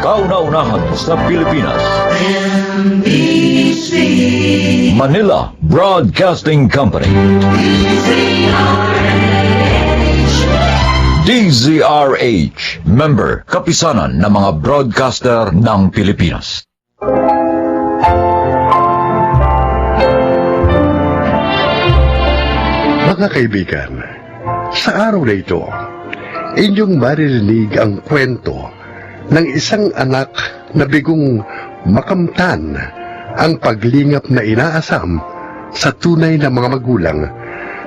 Kauna-unahan sa Pilipinas. Manila Broadcasting Company. DZRH, member, kapisanan ng mga broadcaster ng Pilipinas. Mga kaibigan, sa araw na ito, inyong maririnig ang kwento ng isang anak na bigong makamtan ang paglingap na inaasam sa tunay na mga magulang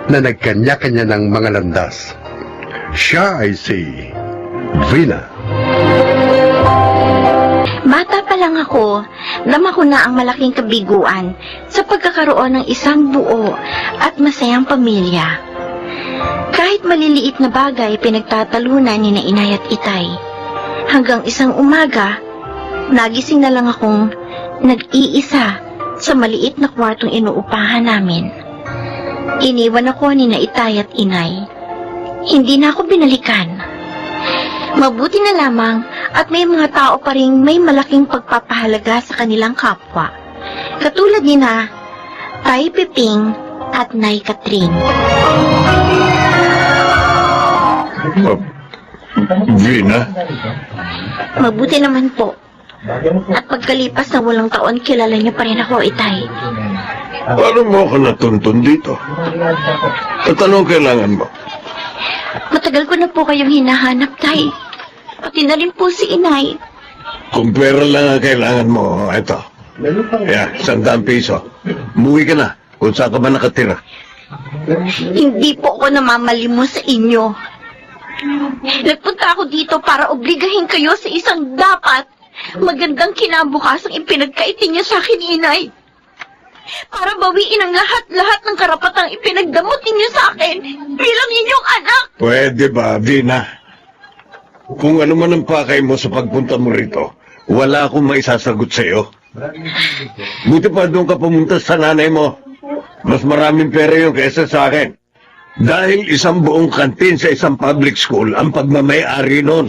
na nagkanya-kanya ng mga landas. Siya ay si Vina. Bata pa lang ako, dama ko na ang malaking kabiguan sa pagkakaroon ng isang buo at masayang pamilya. Kahit maliliit na bagay pinagtatalunan ni na inay at itay. Hanggang isang umaga, nagising na lang akong nag-iisa sa maliit na kwartong inuupahan namin. Iniwan ako ni na itay at inay. Hindi na ako binalikan. Mabuti na lamang at may mga tao pa ring may malaking pagpapahalaga sa kanilang kapwa. Katulad ni na Tay Piping at Nay Catherine. Vina? Mabuti naman po. At pagkalipas ng walang taon, kilala niyo pa rin ako, itay. Paano mo ako natuntun dito? At anong kailangan mo? Matagal ko na po kayong hinahanap, tay. Pati na rin po si inay. Kung pera lang ang kailangan mo, ito. Yeah, 100 piso. Umuwi ka na kung saan ka ba nakatira. Hindi po ako namamalimos sa inyo. Nagpunta ako dito para obligahin kayo sa isang dapat magandang kinabukasang ipinagkaitin niyo sa akin, inay. Para bawiin ang lahat-lahat ng karapatang ipinagdamot ninyo sa akin bilang inyong anak. Pwede ba, Vina? Kung ano man ang pakay mo sa pagpunta mo rito, wala akong maisasagot sa iyo. Buti pa doon ka pumunta sa nanay mo. Mas maraming pera yung kaysa sa akin. Dahil isang buong kantin sa isang public school ang pagmamay-ari nun.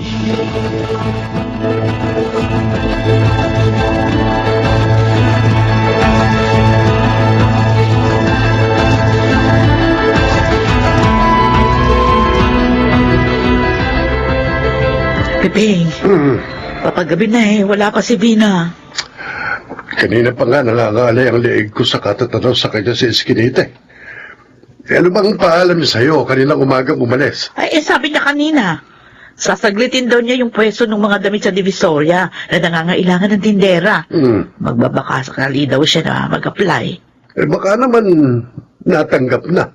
Piping, papagabi na wala ka si Vina. Kanina pa nga nangangalay ang leeg ko sa katatanaw sa kanya si Eskinite. Ano bang paalam niya sa'yo kaninang umagang umalis? Ay, sabi niya kanina, sasaglitin daw niya yung pwesto ng mga damit sa Divisoria na nangangailangan ng tindera. Magbabakasakali daw siya na mag-apply. Baka naman natanggap na.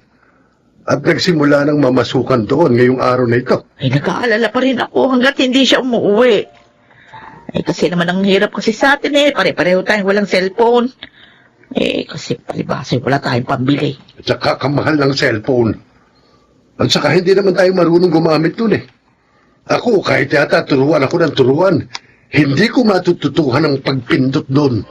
At nagsimula ng mamasukan doon ngayong araw na ito. Ay, nag-aalala pa rin ako hanggat hindi siya umuwi. Ay, kasi naman ang hirap kasi sa atin pare-pareho tayong walang cellphone. Kasi palibasa wala tayong pambili. At saka kamahal ng cellphone. At saka hindi naman tayo marunong gumamit nun Ako, kahit yata turuan ako ng turuan, hindi ko matututuhan ang pagpindot doon.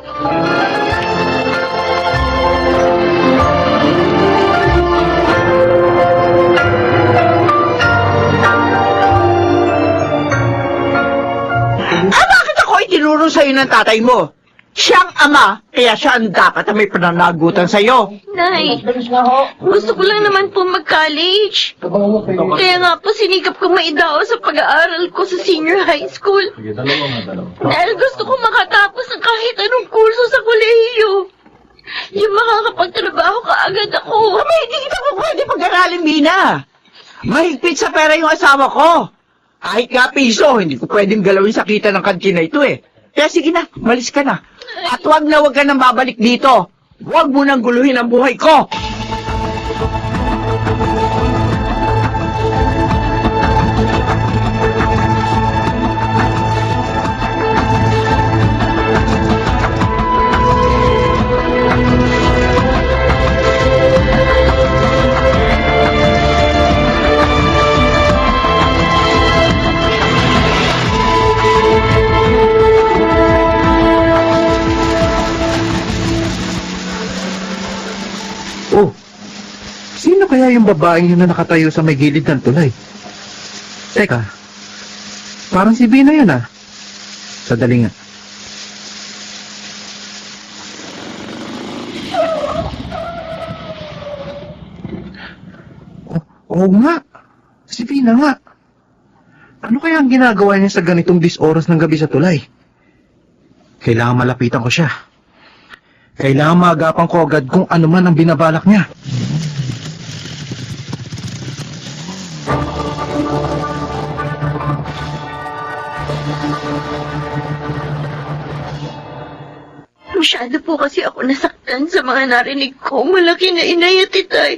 Bakit ako itinuro sa'yo ng tatay mo? Siyang ama, kaya siya ang dapat na may pananagutan sa'yo. Nay, gusto ko lang naman po mag-college. Kaya nga po sinikap ko maidao sa pag-aaral ko sa senior high school. Dahil gusto ko makatapos ng kahit anong kurso sa kolehiyo. Yung makakapagtrabaho kaagad ako. Kami, hindi kita po pwede pag-aralin, Mina. Mahigpit sa pera yung asawa ko. Kahit nga piso, hindi ko pwedeng galawin sa kita ng kantina ito Kaya sige na, malis ka na. At wag ka nang babalik dito. Huwag mo nang guluhin ang buhay ko. Oh, sino kaya yung babaeng yun na nakatayo sa may gilid ng tulay? Teka, parang si Bina yun ah. Sadali nga. Oo nga. Si Bina nga. Ano kaya ang ginagawa niya sa ganitong oras ng gabi sa tulay? Kailangan malapitan ko siya. Kailangan maagapan ko agad kung ano man ang binabalak niya. Masyado po kasi ako nasaktan sa mga narinig ko. Malaki na inay at itay.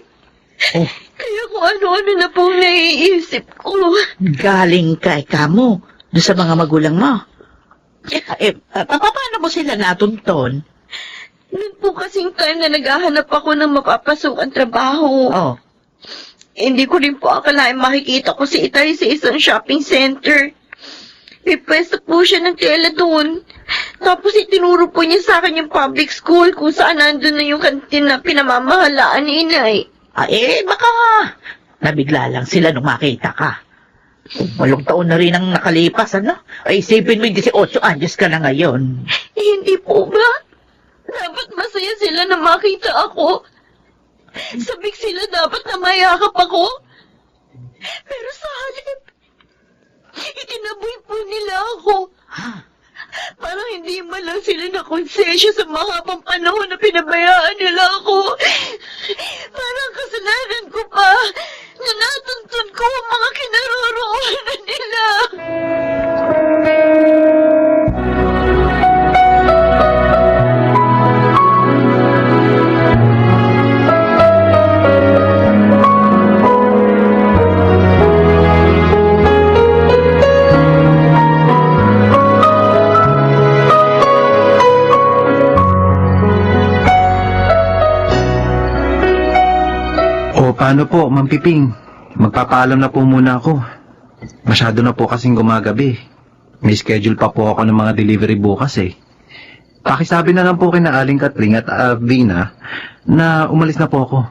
Oh. Kaya kung ano-ano na pong naiisip ko. Galing kay kamo, doon sa mga magulang mo. Paano mo sila natunton? Noon po kasing time na naghahanap ako ng mapapasukan trabaho. Oh. Hindi ko rin po akalain makikita ko si itay sa isang shopping center. May pwesto po siya ng tela doon. Tapos itinuro po niya sa akin yung public school kung saan nandun na yung kantin na pinamamahalaan ni inay. Baka nabigla lang sila nung makita ka. Walong taon na rin ang nakalipas, ano? Isipin mo yung 18 anyos ka na ngayon. Hindi po ba? Dapat masaya sila na makita ako. Sabik sila dapat na mayakap ako. Pero sa halip, itinaboy po nila ako. Parang hindi man lang sila nakonsensya sa mahabang panahon na pinabayaan nila ako. Parang kasalanan ko pa na natuntun ko ang mga kinaroroonan nila. Paano po, Ma'am Piping? Magpapaalam na po muna ako. Masyado na po kasing gumagabi. May schedule pa po ako ng mga delivery bukas eh. Pakisabi na lang po kina Aling Katring at Vina na umalis na po ako.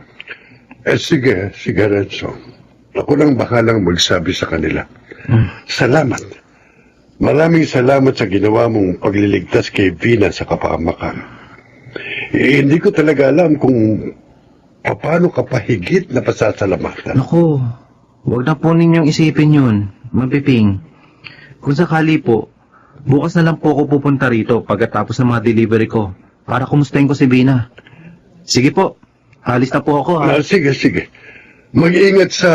Sige, Renzo. Ako lang bakalang magsabi sa kanila. Salamat. Maraming salamat sa ginawa mong pagliligtas kay Vina sa kapahamakan. Hindi ko talaga alam kung paano ka pahigit na pasasalamatan. Naku, huwag na po ninyong isipin yun, Ma'am Piping. Kung sakali po, bukas na lang po ako pupunta rito pagkatapos ng mga delivery ko para kumustahin ko si Vina. Sige po, alis na po ako ha. Sige. Mag-ingat sa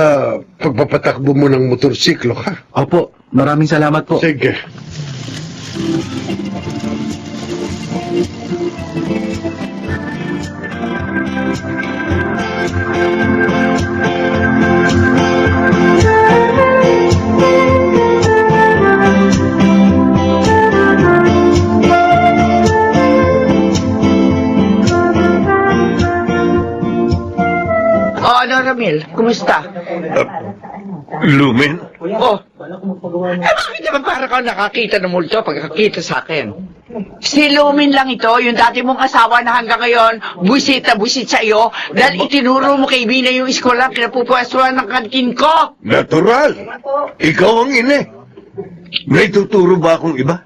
pagpapatakbo mo ng motorsiklo, ha? Opo, maraming salamat po. Sige. Ano, Ramil? Kumusta? Lumen? Bakit naman para ka nakakita ng multo pagkakita sa akin? Si Lumin lang ito, yung dati mong asawa na hanggang ngayon, buisit sa iyo, dahil itinuro mo kay Bina yung iskola pinapupwestuhan ng kantin ko. Natural. Ikaw ang ina. May tuturo ba akong iba?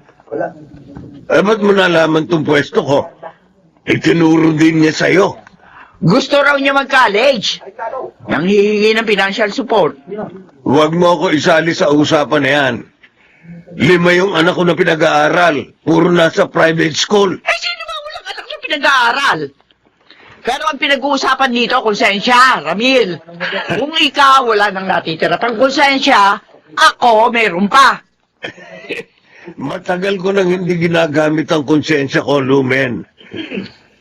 Ba't mo nalaman tong pwesto ko? Itinuro din niya sa'yo. Gusto raw niya mag-college. Nang hihingi ng financial support. Huwag mo ako isali sa usapan na yan. 5 yung anak ko na pinag-aaral. Puro nasa private school. Sino ba walang anak niya pinag-aaral? Pero ang pinag-uusapan dito, konsensya, Ramil. Kung ikaw wala nang natitira pang konsensya, ako meron pa. Matagal ko nang hindi ginagamit ang konsensya ko, Lumen.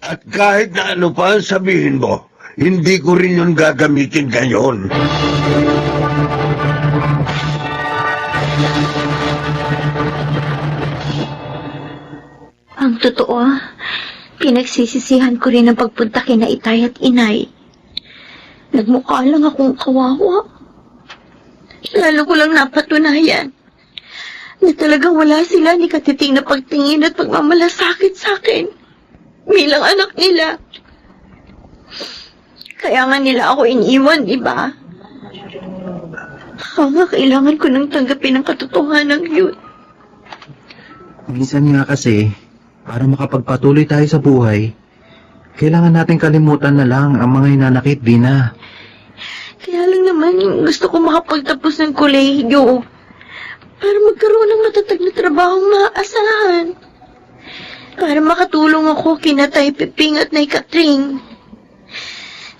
At kahit na ano pa ang sabihin mo, hindi ko rin yun gagamitin ngayon. Ang totoo, pinagsisisihan ko rin ang pagpunta kina itay at inay. Nagmukha lang akong kawawa. Lalo ko lang napatunayan na talagang wala sila ni katiting na pagtingin at pagmamalasakit sa akin bilang anak nila. Kaya nga nila ako iniwan, di ba? Baka nga kailangan ko nang tanggapin ang katotohanan yun. Minsan nga kasi, para makapagpatuloy tayo sa buhay, kailangan natin kalimutan na lang ang mga hinanakit, Vina. Kaya lang naman gusto ko makapagtapos ng kolehiyo para magkaroon ng matatag na trabahong maaasahan. Para makatulong ako kina Tay Piping at Nay Katring.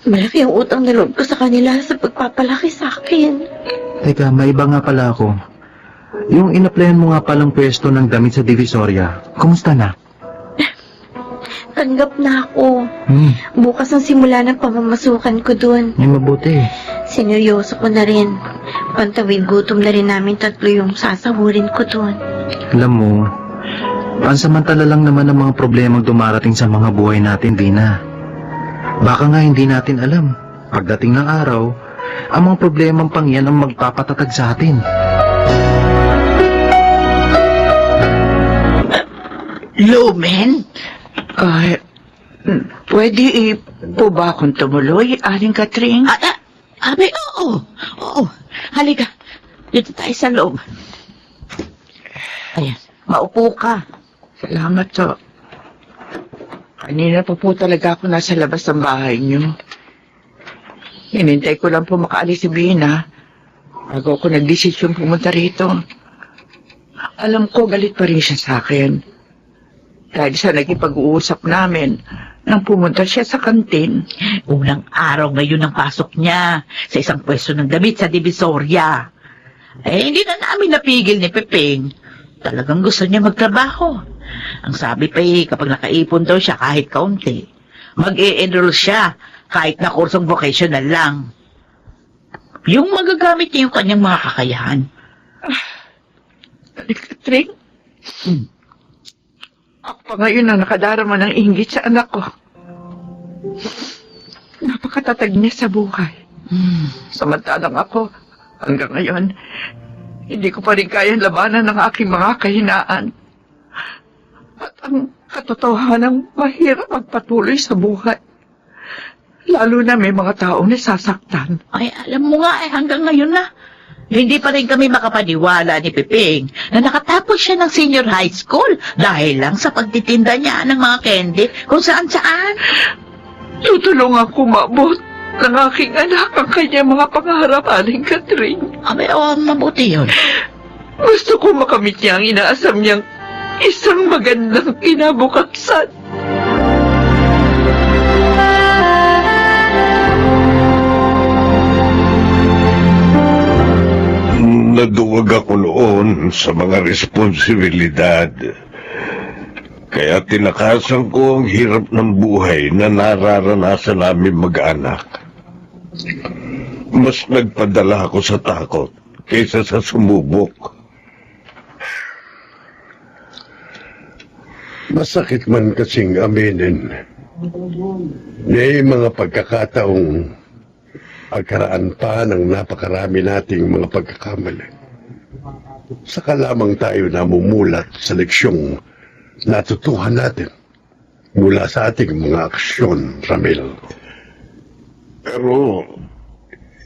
Malaki ang utang na loob ko sa kanila sa pagpapalaki sa akin. Teka, may iba nga pala ako. Yung inaplayan mo nga palang pwesto ng damit sa Divisoria, kumusta na? Tanggap na ako. Hmm, Bukas ang simula ng pamamasukan ko dun. may mabuti. Sineryoso ko na rin. Pantawid gutom na rin namin tatlo yung sasahurin ko dun. Alam mo, pansamantala lang naman ang mga problemang dumarating sa mga buhay natin, Vina. Baka nga hindi natin alam. Pagdating ng araw, ang mga problemang pang yan ang magpapatatag sa atin. Lumen? Pwede po ba akong tumuloy, Aling Katring? Abi, oo. Oo. Halika. Dito tayo sa loob. Ayan. Maupo ka. Salamat to. Kanina pa po talaga ako nasa labas ng bahay niyo. Hinintay ko lang po makaalis si Bina bago ako nagdesisyon pumunta rito. Alam ko galit pa rin siya sa akin. Dahil sa nagipag-uusap namin nang pumunta siya sa kantin. Unang araw ngayon ang pasok niya sa isang pwesto ng damit sa Divisoria. Hindi na namin napigil ni Pepeng. Talagang gusto niya magtrabaho. Ang sabi pa kapag nakaipon daw siya kahit kaunti, mag-e-enroll siya kahit na kursong vocational lang. Yung magagamit niya yung kanyang mga kakayahan. Katring? Ako pa ngayon ang nakadarama ng inggit sa anak ko. Napakatatag niya sa buhay. Samantalang ako, hanggang ngayon, hindi ko pa rin kayang labanan ng aking mga kahinaan. At ang katotohanan, mahirap magpatuloy sa buhay. Lalo na may mga taong nasasaktan. Ay, alam mo nga hanggang ngayon na. Hindi pa rin kami makapaniwala ni Pepeng na nakatapos siya ng senior high school dahil lang sa pagtitinda niya ng mga candy kung saan-saan. Tutulungan ko maabot ng aking anak ang kanyang mga pangarap, Aling Katring. Abay, mabuti yun. Gusto ko makamit niya ang inaasam niyang isang magandang kinabukasan. Naduwag ako noon sa mga responsibilidad. Kaya tinakasan ko ang hirap ng buhay na nararanasan namin mag-anak. Mas nagpadala ako sa takot kaysa sa sumubok. Masakit man kasing aminin. May mga pagkakataong pagkaraan pa ng napakarami nating mga pagkakamali. Saka lamang tayo namumulat sa leksyong natutuhan natin mula sa ating mga aksyon, Ramil. Pero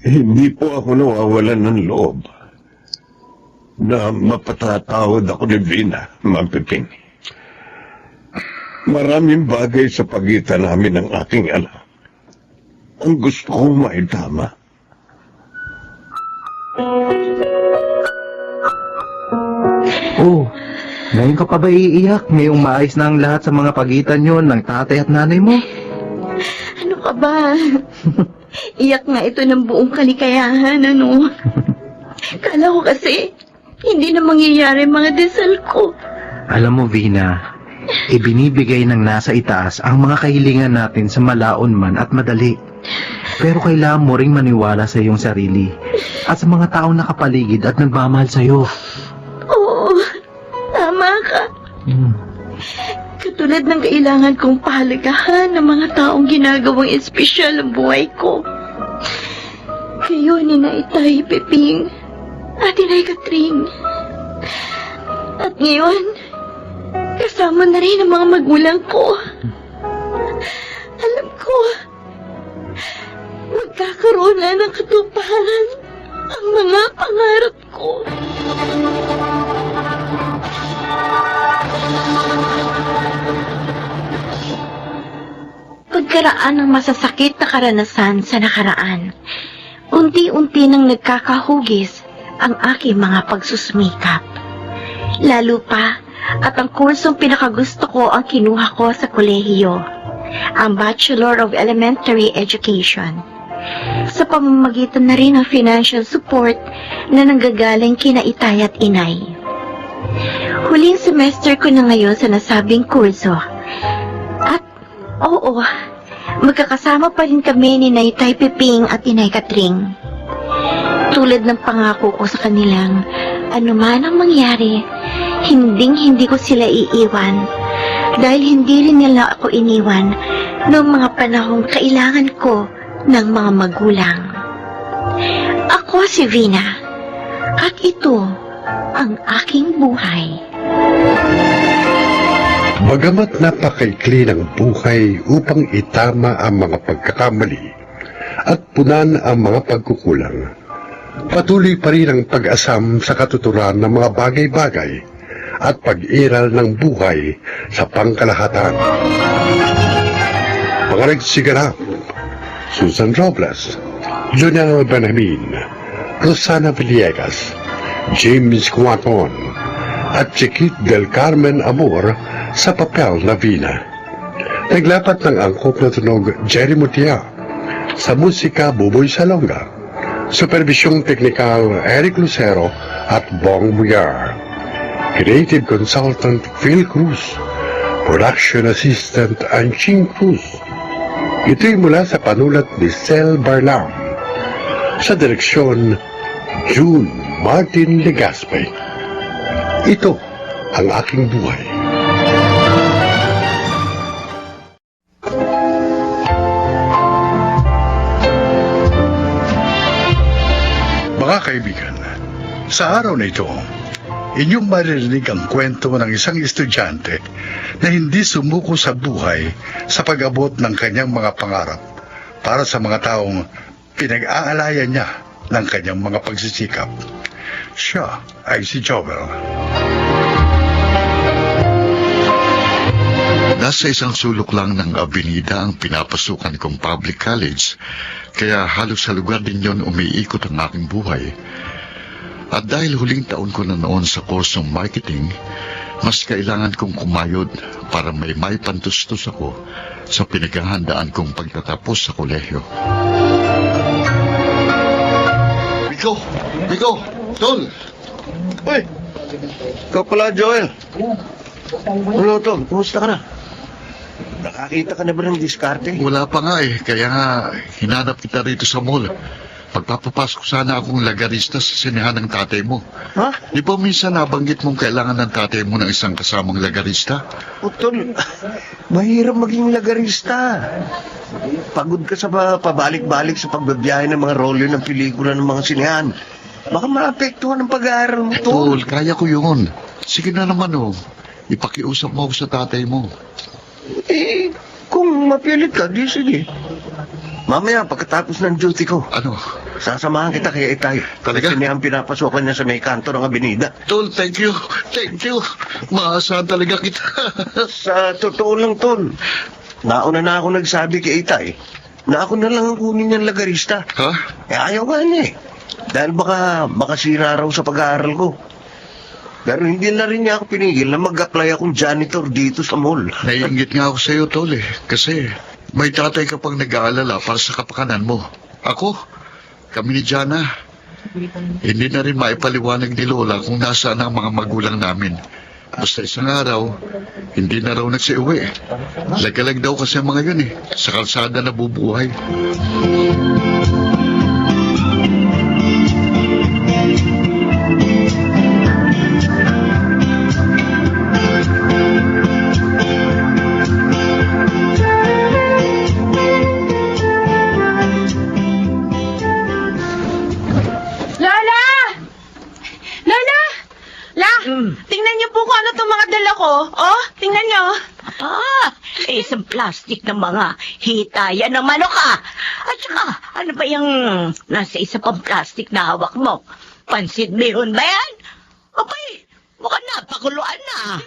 hindi po ako nawawalan ng loob na mapatatawad ako ni Vina, Ma'am Pepeng. Maraming bagay sa pagitan namin ng aking anak ang gusto kong maitama. Oh, ngayon ka pa ba iiyak? Ngayong maayos na ang lahat sa mga pagitan yon ng tatay at nanay mo? Ano ka ba? Iyak nga ito ng buong kalikayahan, ano? Kala ko kasi, hindi na mangyayari mga desal ko. Alam mo, Vina, ibinibigay ng nasa itaas ang mga kahilingan natin sa malaon man at madali. Pero kailangan mo ring maniwala sa iyong sarili at sa mga taong nakapaligid at nagmamahal sa iyo. Oo, tama ka. Katulad ng kailangan kong pahalagahan ng mga taong ginagawang espesyal ang buhay ko. Kayo ni Naitay Peping at Inay Katring. At ngayon, kasama na rin ang mga magulang ko. Alam ko, magkakaroon na ng katuparan ang mga pangarap ko. Pagkaraan ng masasakit na karanasan sa nakaraan, unti-unti nang nagkakahugis ang aking mga pagsusumikap. Lalo pa at ang kursong pinakagusto ko ang kinuha ko sa kolehiyo, ang Bachelor of Elementary Education. Sa pamamagitan na rin ng financial support na nanggagaling kina itay at inay. Huling semester ko na ngayon sa nasabing kurso. At oo, magkakasama pa rin kami ni Naitay Piping at Inay Katring. Tulad ng pangako ko sa kanilang, anuman ang mangyari, hindi ko sila iiwan dahil hindi rin nila ako iniwan noong mga panahong kailangan ko ng mga magulang. Ako si Vina at ito ang aking buhay. Bagamat napakaikli ng buhay upang itama ang mga pagkakamali at punan ang mga pagkukulang, patuloy pa rin ang pag-asam sa katuturan ng mga bagay-bagay at pag-iral ng buhay sa pangkalahatan. Mga nagsiganap, Susan Robles, Juliana Benjamin, Rosana Villegas, James Cuaton, at Chiquit del Carmen Amor sa papel na Vina. Naglapat ng angkop na tunog Jerry Mutia, sa musika Buboy Salonga, supervisyong teknikal Eric Lucero at Bong Buyar, creative consultant Phil Cruz, production assistant Anching Cruz. Ito'y mula sa panulat ni Sel Barlam, sa direksyon June Martin Legaspi. Ito ang aking buhay. Mga kaibigan, sa araw na ito, inyong maririnig ang kwento ng isang estudyante na hindi sumuko sa buhay sa pag-abot ng kanyang mga pangarap para sa mga taong pinag-aalayan niya ng kanyang mga pagsisikap. Siya ay si Joel. Nasa isang sulok lang ng abenida ang pinapasukan kong public college, kaya halos sa lugar din yon umiikot ang aking buhay. At dahil huling taon ko na noon sa kursong marketing, mas kailangan kong kumayod para may pantustos ako sa pinaghahandaan kong pagtatapos sa kolehiyo. Biko! Tol! Uy! Ikaw pala, Joel. Ano, Tol? Kumusta ka na? Nakakita ka na ba ng diskarte? Wala pa nga kaya nga hinanap kita rito sa mall. Pagpapapasok sana akong lagarista sa sinehan ng tatay mo. Ha? Di ba minsan nabanggit mong kailangan ng tatay mo ng isang kasamang lagarista? O, Tol, mahirap maging lagarista. Pagod ka sa pabalik-balik sa pagbabiyahe ng mga rolyo ng pelikula ng mga sinehan. Baka maapektuhan ang pag-aaral mo, Tol. Tol, kaya ko yun. Sige na naman ipakiusap mo ako sa tatay mo. Kung mapilit ka, di sige. Mamaya, pagkatapos ng duty ko, Ano? sasamahan kita kay Itay. Talaga? Kasi niyang pinapasokan niya sa may kanto ng abenida. Tol, thank you. Thank you. Maasahan talaga kita. Sa totoo lang, Tol, nauna na ako nagsabi kay Itay na ako na lang ang kunin niyang lagarista. Ha? Ayaw nga niya Dahil baka makasira raw sa pag-aaral ko. Pero hindi na rin niya ako pinigil na mag-apply akong janitor dito sa mall. Naiingit nga ako sa iyo, Tol Kasi may tatay ka pang nag-aalala para sa kapakanan mo. Ako, kami ni Jana. Hindi na rin maipaliwanag ni Lola kung nasaan ang mga magulang namin. Basta isang araw, hindi na raw nagsiuwi. Lagalag daw kasi ang mga yun sa kalsada na bubuhay. Tingnan niyo po kung ano itong mga dala ko. Oh, tingnan niyo. Isang plastic ng mga hitayan ng manok ah. At saka, ano ba yung nasa isa pang plastic na hawak mo? Pansit bihon ba yan? Okay, mukhang napakuluan na.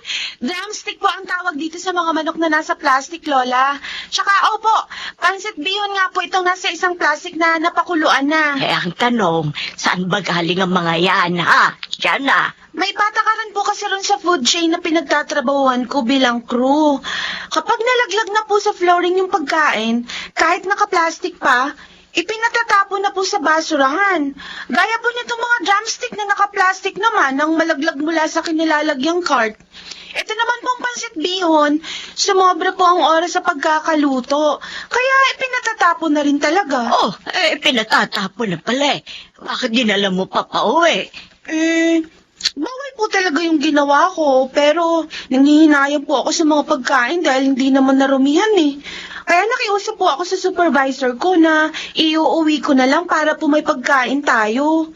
Drumstick po ang tawag dito sa mga manok na nasa plastic, Lola. Tsaka, opo, pansit bihon nga po itong nasa isang plastic na napakuluan na. Eh, ang tanong, saan ba galing ang mga yan, ha? Diyan na. May patakaran po kasi ron sa food chain na pinagtatrabahuan ko bilang crew. Kapag nalaglag na po sa flooring yung pagkain, kahit naka-plastic pa, ipinatatapon na po sa basurahan. Gaya po nitong mga drumstick na naka-plastic naman nang malaglag mula sa kinilalagyang cart. Ito naman pong pansit bihon, sumobra po ang oras sa pagkakaluto. Kaya ipinatatapon na rin talaga. Oh, pinatatapon na pala eh. Bakit dinala mo pa pauwi? Bawal po talaga yung ginawa ko, pero nanghihinayang po ako sa mga pagkain dahil hindi naman narumihan eh. Kaya nakiusap po ako sa supervisor ko na iuuwi ko na lang para po may pagkain tayo.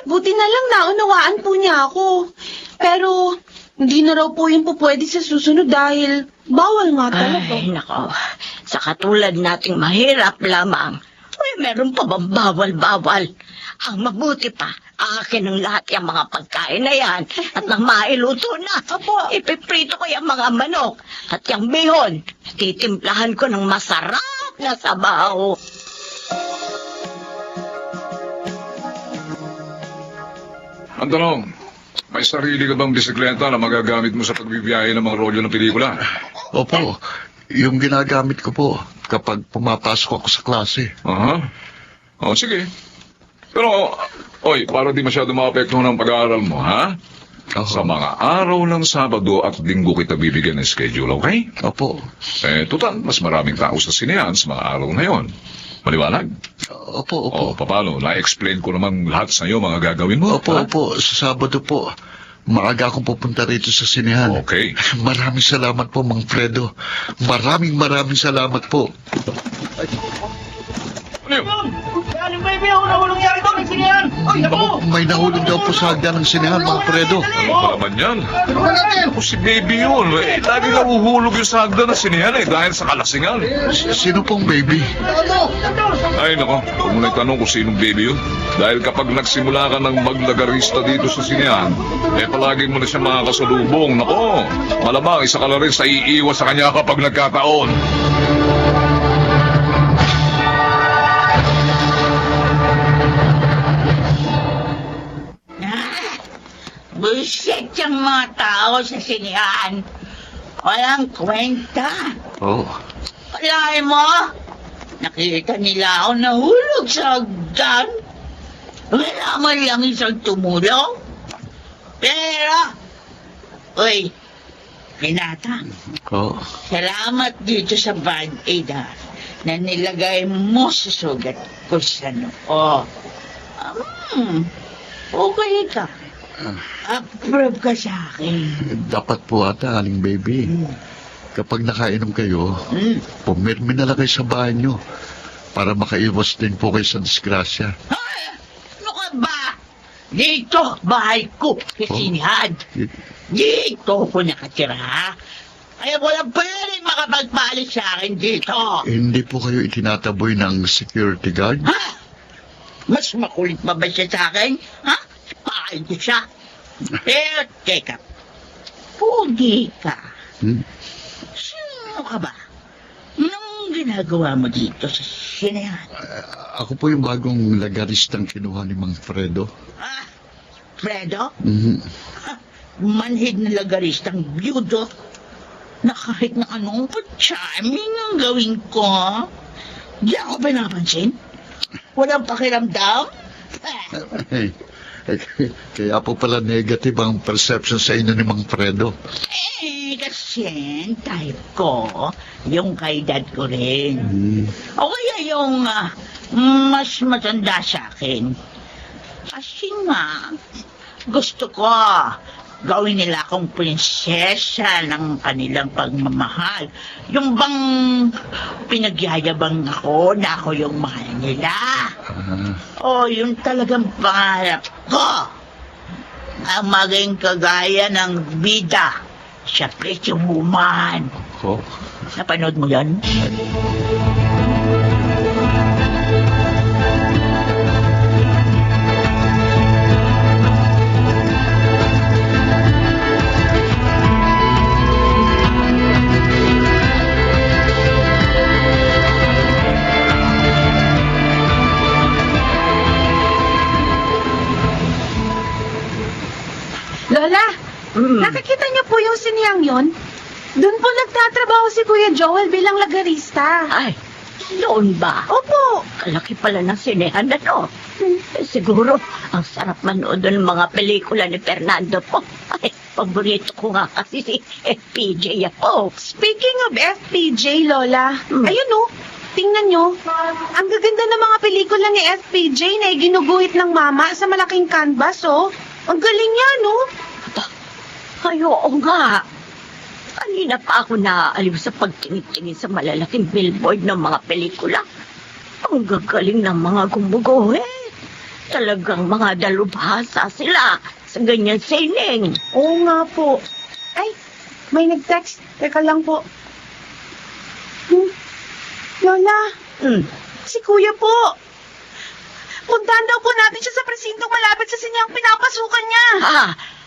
Buti na lang naunawaan po niya ako. Pero hindi na raw po yun po pwede sa susunod dahil bawal nga talaga. Ay, nako. Sa katulad nating mahirap lamang, meron pa bang bawal-bawal? Ang mabuti pa, akin ang lahat yung mga pagkain na yan at nang mailuto na. Apo. Ipiprito ko yung mga manok at yung bihon. Titimplahan ko ng masarap na sabaw. Ang tanong, may sarili ka bang bisikleta na magagamit mo sa pagbibiyahe ng mga rolyo ng pelikula? Opo, yung ginagamit ko po kapag pumapasok ako sa klase. Aha. O, sige. Pero, oy, para di masyado maapektuhan ng pag-aaral mo, ha? Oho. Sa mga araw ng Sabado at Linggo kita bibigyan ng schedule, okay? Opo. Total, mas maraming tao sa sinehan sa mga araw na yon. Maliwanag? Opo, opo. O, paano? Na-explain ko naman lahat sa iyo mga gagawin mo. Opo, ha? opo. Sa Sabado po, maaga akong pupunta rito sa sinehan. Okay. Maraming salamat po, Mang Fredo. Maraming salamat po. Ano yun? May nahulog daw po sa hagdan ng sinehan, Mang Fredo. Ano pa naman yan? Ako si baby yun. Lagi nahuhulog yung sagda na sinihan dahil sa kalasingan. Sino pong baby? Ay, nako. Huwag mo na itanong kung sinong baby yun. Dahil kapag nagsimula ka ng maglagarista dito sa sinihan, palagi mo na siya makakasalubong. Nako, malamang isa ka na rin sa iiwas sa kanya kapag nagkataon. Bullshit yung mga tao sa sinihan. Walang kwenta. Oh, Kalahin mo, nakita nila ako nahulog sa hagdan. Wala man lang isang tumulong. Pero, uy, Renata, oh. salamat dito sa Band-Aid na nilagay mo sa sugat ko sa noo. Okay ka. Approve ka sa akin. Dapat po ata, aling baby. Kapag nakainom kayo, pumirmi na lang kayo sa bahay nyo para makaiwas din po kayo sa disgrasya. Ano ka ba? Dito, bahay ko, kasinihan. Dito ko nakatira. Kaya walang pwedeng makapagpalit sa akin dito. Hindi po kayo itinataboy ng security guard? Ha? Mas makulit pa ba siya sa akin? Ha? Pahay ko siya. Pero, teka. Pugi ka. Sino ka ba? Anong ginagawa mo dito sa sinehan? Ako po yung bagong lagaristang kinuha ni Mang Fredo. Ah, Fredo? Mhm. Manhid na lagaristang byudo na kahit na anong pa-charming ang gawin ko. Di ako pinapansin? Walang pakiramdam? Hey, kaya po pala negative ang perception sa inyo ni Mang Fredo. Kasi type ko, yung kay dad ko rin. O kaya yung mas matanda sa akin. Kasi nga, gusto ko gawin nila akong prinsesa ng kanilang pagmamahal. Yung bang pinagyayabang ako na ako yung mahal nila. O yung talagang pangarap ko. Ang maging kagaya ng bida sa Pretty Woman. Oh. Napanood mo yan? Lola, nakikita niyo po yung siniyang yon? Doon po nagtatrabaho si Kuya Joel bilang lagarista. Ay, doon ba? Opo. Kalaki pala ng sinehan na to. Siguro, ang sarap manood ng mga pelikula ni Fernando po. Ay, paborito ko nga kasi si FPJ ako. Speaking of FPJ, Lola, ayun oh, tingnan nyo. Ang gaganda ng mga pelikula ni FPJ na ginuguhit ng mama sa malaking canvas, oh. Ang galing niya, no? Ay, oo nga. Kanina pa ako naaaliw sa pagtingin-tingin sa malalaking billboard ng mga pelikula. Ang gagaling ng mga gumuguhit. Talagang mga dalubhasa sila sa ganyan sining. Oo nga po. Ay, may nag-text. Teka lang po. Lola, si Kuya po. Puntahan daw po natin siya sa presintong malapit sa sinyang pinapasukan niya.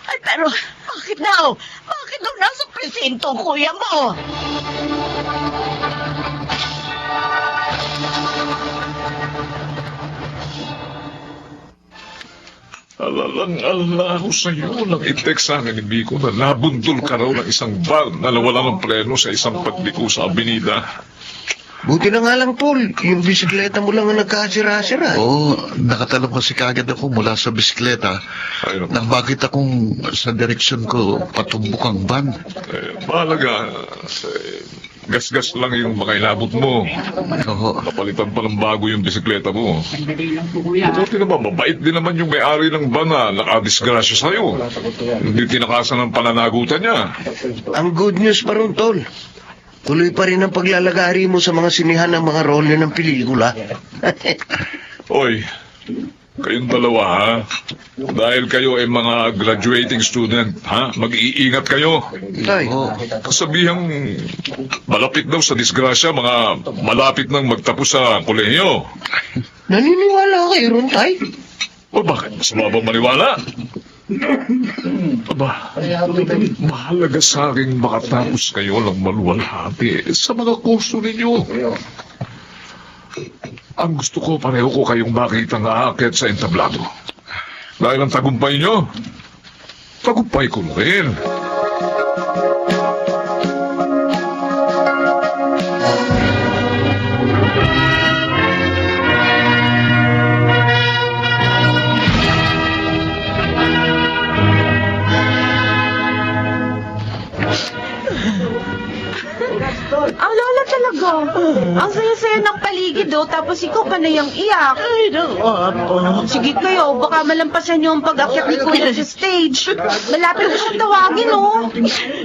Ay, pero bakit daw? Bakit daw nasa presinto, kuya mo? Alalang-alala ako sa iyo nang i-text sa akin ni Biko na nabundol ka raw ng isang van na nawala ng preno sa isang pagliko sa Avenida. Buti na nga lang, Paul. Yung bisikleta mo lang ang nagkasira-sira. Oo, nakatalong kasi kagad ako mula sa bisikleta. Ayun. Nang bakit akong sa direksyon ko patumbok ang van. Mahalaga, gas-gas lang yung makailabot mo. Oo. Napalitan pa ng bago yung bisikleta mo. Buti naman, mabait din naman yung may-ari ng van na nakadisgrasya sa'yo. Hindi tinakasan ng pananagutan niya. Ang good news pa ron, Tol. Tuloy pa rin ang paglalagari mo sa mga sinihan ng mga role ng pelikula. Oy, kayong dalawa ha? Dahil kayo ay mga graduating student, ha? Mag-iingat kayo. Tay, Kasabihang malapit daw sa disgrasya, mga malapit nang magtapos sa kolehiyo. naniniwala kayo ron, Tay? O bakit? Masama ba maniwala? Aba, mahalaga sa akin makatapos kayo ng maluwalhati sa mga kurso ninyo. Ang gusto ko, pareho ko kayong makita na aakyat sa entablado. Dahil ang tagumpay nyo, tagumpay ko rin. Ang lola talaga. Ang saya-saya ng paligid, oh. Tapos ikaw pa na yung iyak. Ay, naku. Sige kayo, baka malampasan niyo ang pag-akyat ni Kuya sa stage. Malapit ko siyang tawagin, oh.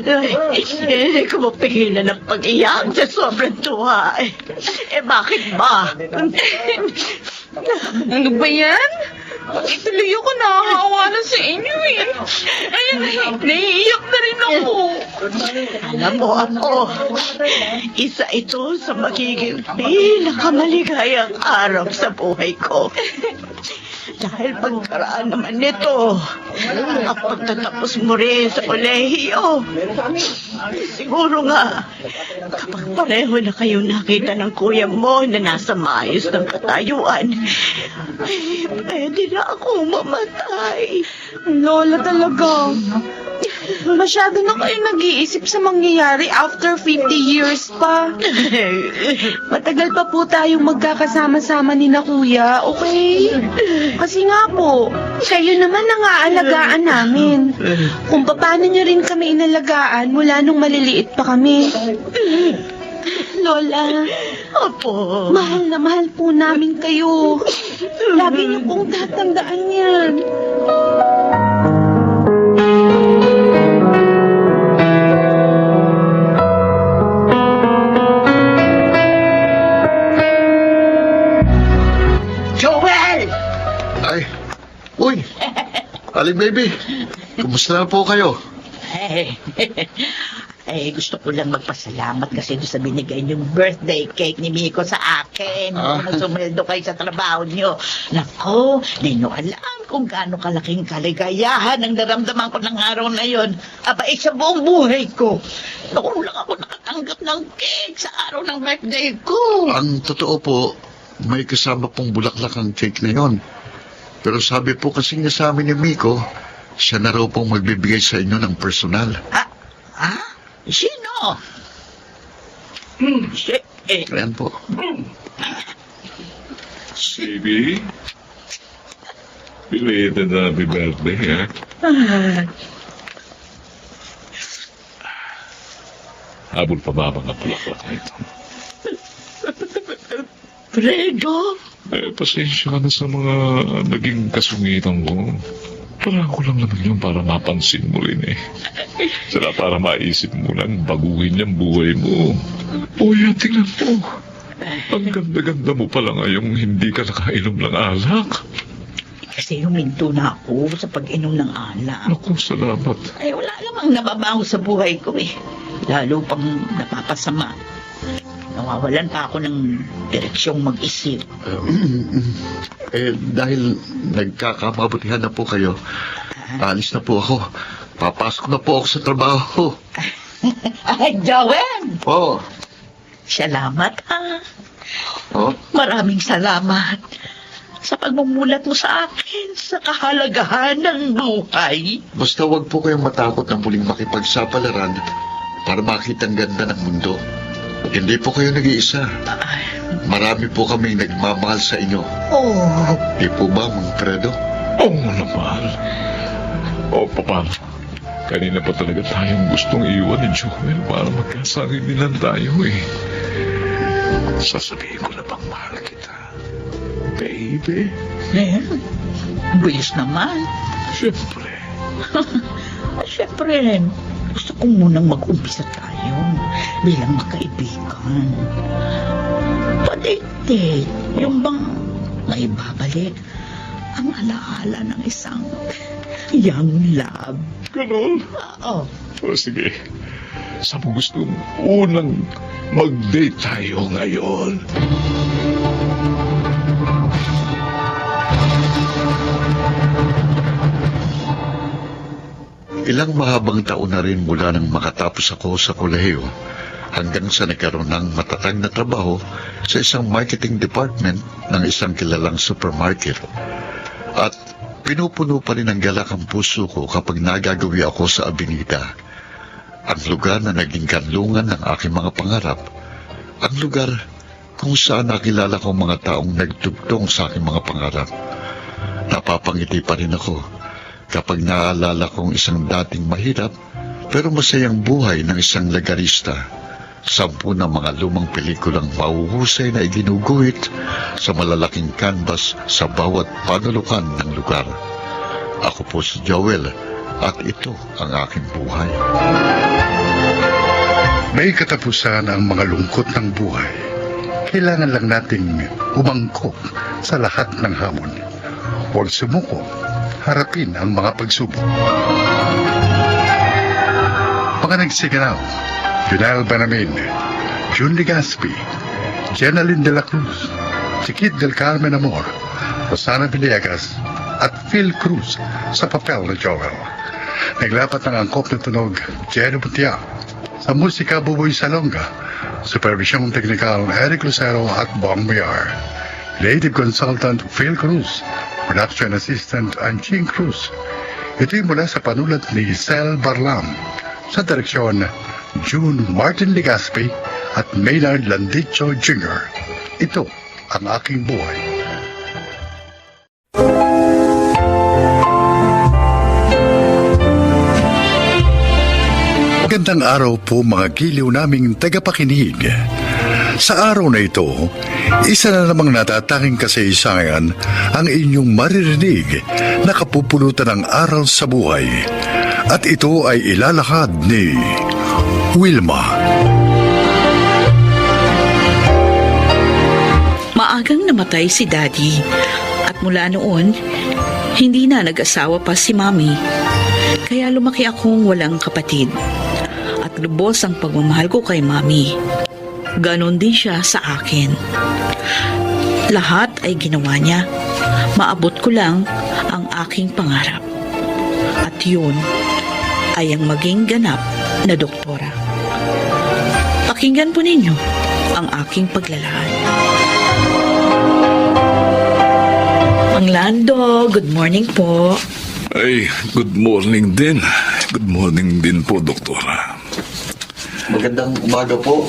Ay, hindi ko mapigilan ng pag-iyak sa sobrang tuwa. Bakit ba? Ano ba yan? Ituloy ako nakakawa na sa inyo, eh. Ay, naiiyak na rin ako. Alam mo ako, isa ito sa magiging pinakamaligayang araw sa buhay ko. Dahil pagkaraan naman nito, ang pagtatapos mo rin sa kolehiyo. Siguro nga, kapag pareho na kayo nakita ng kuya mo na nasa maayos ng katayuan, ay, pwede na akong mamatay. Lola talaga. Masyado na kayo nag-iisip sa mangyayari after 50 years pa. Matagal pa po tayong magkakasama-sama ni na Kuya, okay? Kasi nga po, kayo naman ang aalagaan namin. Kung paano nyo rin kami inalagaan mula nung maliliit pa kami. Lola, Opo. mahal na mahal po namin kayo. Lagi niyo pong tatandaan yan. Joel! Ay, uy, Aling baby, kumusta na po kayo? Eh, Gusto ko lang magpasalamat kasi doon sa binigay niyong birthday cake ni Miko sa akin. Nung sumweldo kayo sa trabaho niyo. Nako, di niyo alam kung gaano kalaking kaligayahan ang naramdaman ko ng araw na yon. Sa buong buhay ko. Noon lang ako nakatanggap ng cake sa araw ng birthday ko. Ang totoo po, may kasama pong bulaklak ang cake na yon. Pero sabi po kasi niya sa amin ni Miko, siya na raw pong magbibigay sa inyo ng personal. Sino? Ayan po. Baby? Belated happy birthday, ha? Habol pa ba mga bulaklak na ito? Fredo? Pasensya ka na sa mga naging kasungitan ko. Parang ko lang naman yun para mapansin mo rin eh. Sila para maisip mo lang baguhin yung buhay mo. O yan, tingnan mo. Ang ganda-ganda mo pala ngayong hindi ka nakainom ng alak. Kasi huminto na ako sa pag-inom ng alak. Naku, salamat. Wala namang nababago sa buhay ko eh. Lalo pang napapasama. Nawawalan pa ako ng direksyong mag-isip. Dahil nagkakamabutihan na po kayo, alis na po ako. Papasok na po ako sa trabaho. Joel! Oh. Salamat Oh. Maraming salamat sa pagmumulat mo sa akin sa kahalagahan ng buhay. Basta wag po kayong matakot na muling makipagsapalaran para makita ang ganda ng mundo. Hindi po kayo nag-iisa. Marami po kaming nagmamahal sa inyo. Oh. Di po ba, Mang Fredo? Oo naman. O, paano? Kanina pa talaga tayong gustong iwan ni Joel para magkasanginan tayo eh. Sasabihin ko na bang mahal kita, baby? Bilis naman. Siyempre. Siyempre, gusto ko munang mag-umpisa tayo bilang magkaibigan. Padate, yung bang may babalik ang alaala ng isang young love. Ganon? Oo. O sige, sa mo gustong unang mag-date tayo ngayon? Ilang mahabang taon na rin mula nang makatapos ako sa kolehiyo hanggang sa nagkaroon ng matatag na trabaho sa isang marketing department ng isang kilalang supermarket. At pinupuno pa rin ang galak ang puso ko kapag nagagawi ako sa Avenida. Ang lugar na naging kanlungan ng aking mga pangarap. Ang lugar kung saan nakilala ko mga taong nagtugtong sa aking mga pangarap. Napapangiti pa rin ako kapag naaalala kong isang dating mahirap pero masayang buhay ng isang lagarista. 10 na mga lumang pelikulang mahuhusay na iginuguhit sa malalaking canvas sa bawat panulukan ng lugar. Ako po si Joel at ito ang aking buhay. May katapusan ang mga lungkot ng buhay. Kailangan lang nating umangkop sa lahat ng hamon. Huwag sumuko. Harapin ang mga pagsubok. Mga nagsiganaw, Junel Banamin, June Legaspi, Jenaline de la Cruz, Chiquit del Carmen Amor, Rosana Villegas, at Phil Cruz sa papel na Joel. Naglapat ng angkop na tunog, Jerry Butia. Sa musika, Buboy Salonga. Supervisyong teknikal, Eric Lucero at Bong Mayar. Creative Consultant, Phil Cruz. Production Assistant, Anching Cruz. Ito'y mula sa panulat ni Sel Barlam. Sa direksyon, June Martin Legaspi at Maynard Landicho Jr. Ito ang aking buhay. Magandang araw po mga giliw naming tagapakinig. Sa araw na ito, isa na namang natatanging kasaysayan ang inyong maririnig na kapupulutan ng aral sa buhay. At ito ay ilalahad ni Wilma. Maagang namatay si Daddy at mula noon, hindi na nag-asawa pa si Mami. Kaya lumaki akong walang kapatid. At lubos ang pagmamahal ko kay Mami. Ganon din siya sa akin. Lahat ay ginawa niya. Maabot ko lang ang aking pangarap. At yun ay ang maging ganap na doktora. Pakinggan po ninyo ang aking paglalahad. Mang Lando, good morning po. Ay, good morning din. Good morning din po, Doktora. Magandang umaga po,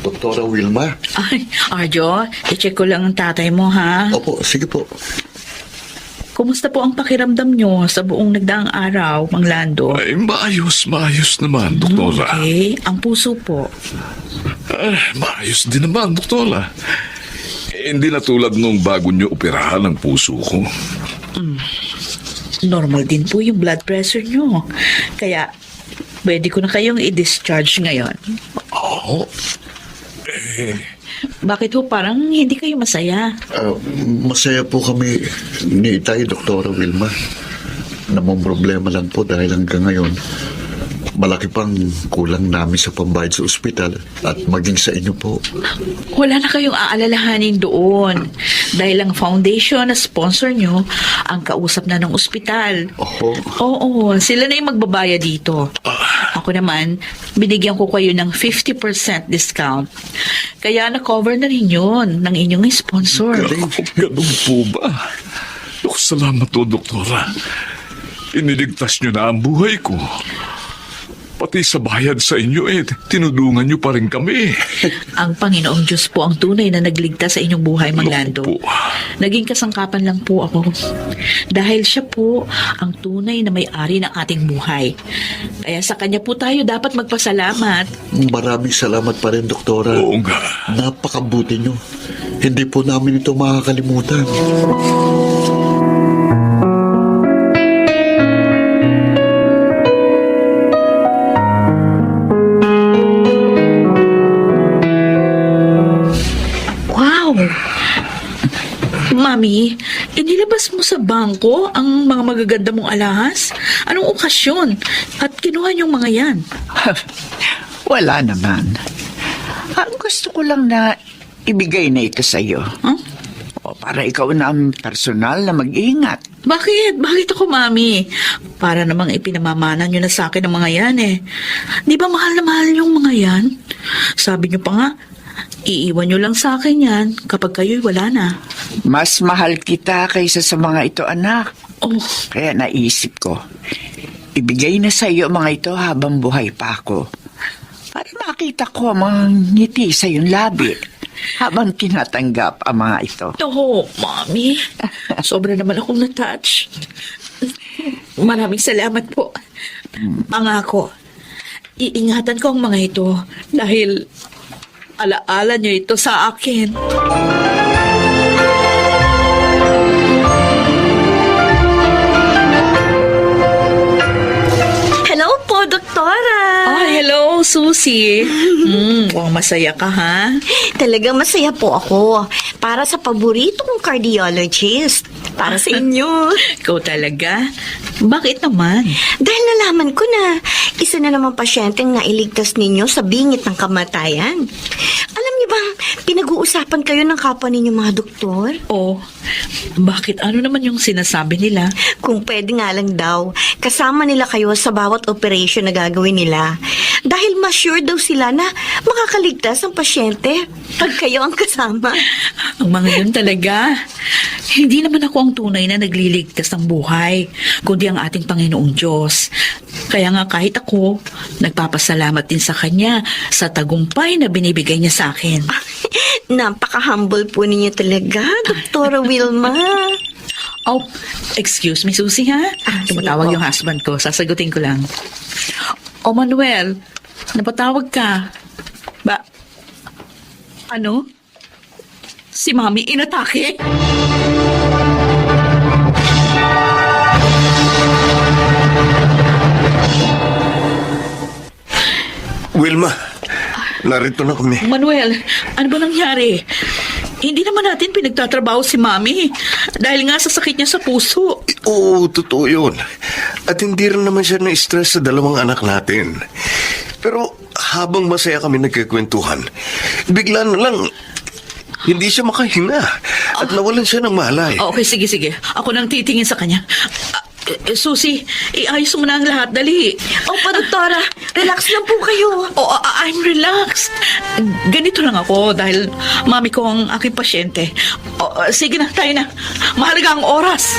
Doktora Wilma. Ay, Arjo, i-check ko lang ang tatay mo, ha? Opo, sige po. Kumusta po ang pakiramdam nyo sa buong nagdaang araw, Mang Lando? Ay, maayos naman, Doktora. Okay, ang puso po. Maayos din naman, Doktora. Hindi na tulad nung bago niyo operahan ang puso ko. Normal din po yung blood pressure nyo. Kaya, pwede ko na kayong i-discharge ngayon. Oo. Bakit ho parang hindi kayo masaya? Masaya po kami ni Itay, Doktora Wilma. Namang problema lang po dahil hanggang ngayon, malaki pang kulang namin sa pambayad sa ospital at maging sa inyo po. Wala na kayong aalalahanin doon. Dahil ang foundation na sponsor nyo, ang kausap na ng ospital. Oo, sila na yung magbabayad dito. Ako naman, binigyan ko kayo ng 50% discount. Kaya na-cover na rin yun ng inyong sponsor. Ganun po ba? Salamat po, Doktora. Iniligtas niyo na ang buhay ko. Pati sa bayad sa inyo tinudungan niyo pa rin kami. Ang Panginoong Diyos po ang tunay na nagligtas sa inyong buhay, Mang Lando. Naging kasangkapan lang po ako. Dahil siya po ang tunay na may-ari ng ating buhay. Kaya sa kanya po tayo dapat magpasalamat. Maraming salamat pa rin, Doktora. Oo nga. Napakabuti nyo. Hindi po namin ito makakalimutan. Mami, inilabas mo sa bangko ang mga magaganda mong alahas? Anong okasyon? At kinuha niyong mga yan? Wala naman. Ang gusto ko lang na ibigay na ito sa'yo. Huh? O para ikaw na ang personal na mag-iingat. Bakit? Bakit ako, Mami? Para namang ipinamamana niyo na sa akin ang mga yan Di ba mahal na mahal yung mga yan? Sabi niyo pa nga, iiwan niyo lang sa akin yan kapag kayo'y wala na. Mas mahal kita kaysa sa mga ito, anak. Oh. Kaya naisip ko, ibigay na sa iyo mga ito habang buhay pa ako. Para makita ko ang mga ngiti sa iyong labi habang tinatanggap ang mga ito. Oo, Mami. Sobra naman akong na-touch. Maraming salamat po. Pangako, iingatan ko ang mga ito dahil alaala niyo ito sa akin. Hello po, Doktora! Hello, Susie. Mukhang masaya ka, ha? Talagang masaya po ako. Para sa paborito kong cardiologist. Para sa inyo. Ikaw talaga? Bakit naman? Dahil nalaman ko na isa na naman pasyenteng nailigtas ninyo sa bingit ng kamatayan. Alam niyo bang pinag-uusapan kayo ng kapwa ninyo mga doktor? Oh, bakit? Ano naman yung sinasabi nila? Kung pwede nga lang daw, kasama nila kayo sa bawat operation na gagawin nila. Dahil mas sure daw sila na makakaligtas ang pasyente pag kayo ang kasama. Ang mga yun talaga. Hindi naman ako ang tunay na nagliligtas ng buhay, kundi ang ating Panginoong Diyos. Kaya nga kahit ako, nagpapasalamat din sa Kanya sa tagumpay na binibigay niya sa akin. Napaka-humble po ninyo talaga, Doktora Wilma. Oh, excuse me, Susie, ha? Tumatawag yung husband ko. Sasagutin ko lang. Oh, Manuel, napatawag ka. Ano? Si Mami inatake? Wilma, narito na kami. Manuel, ano ba nangyari? Hindi naman natin pinagtatrabaho si Mami dahil nga sa sakit niya sa puso. Oo, totoo yun. At hindi rin naman siya na-stress sa dalawang anak natin. Pero habang masaya kami nagkikwentuhan, bigla na lang, hindi siya makahinga at nawalan siya ng malay. Okay, sige. Ako nang titingin sa kanya. Susie, iayos mo na ang lahat. Dali. Opo, doktora. Relax lang po kayo. I'm relaxed. Ganito lang ako dahil mami ko ang aking pasyente. Sige na, tayo na. Mahalaga ang oras.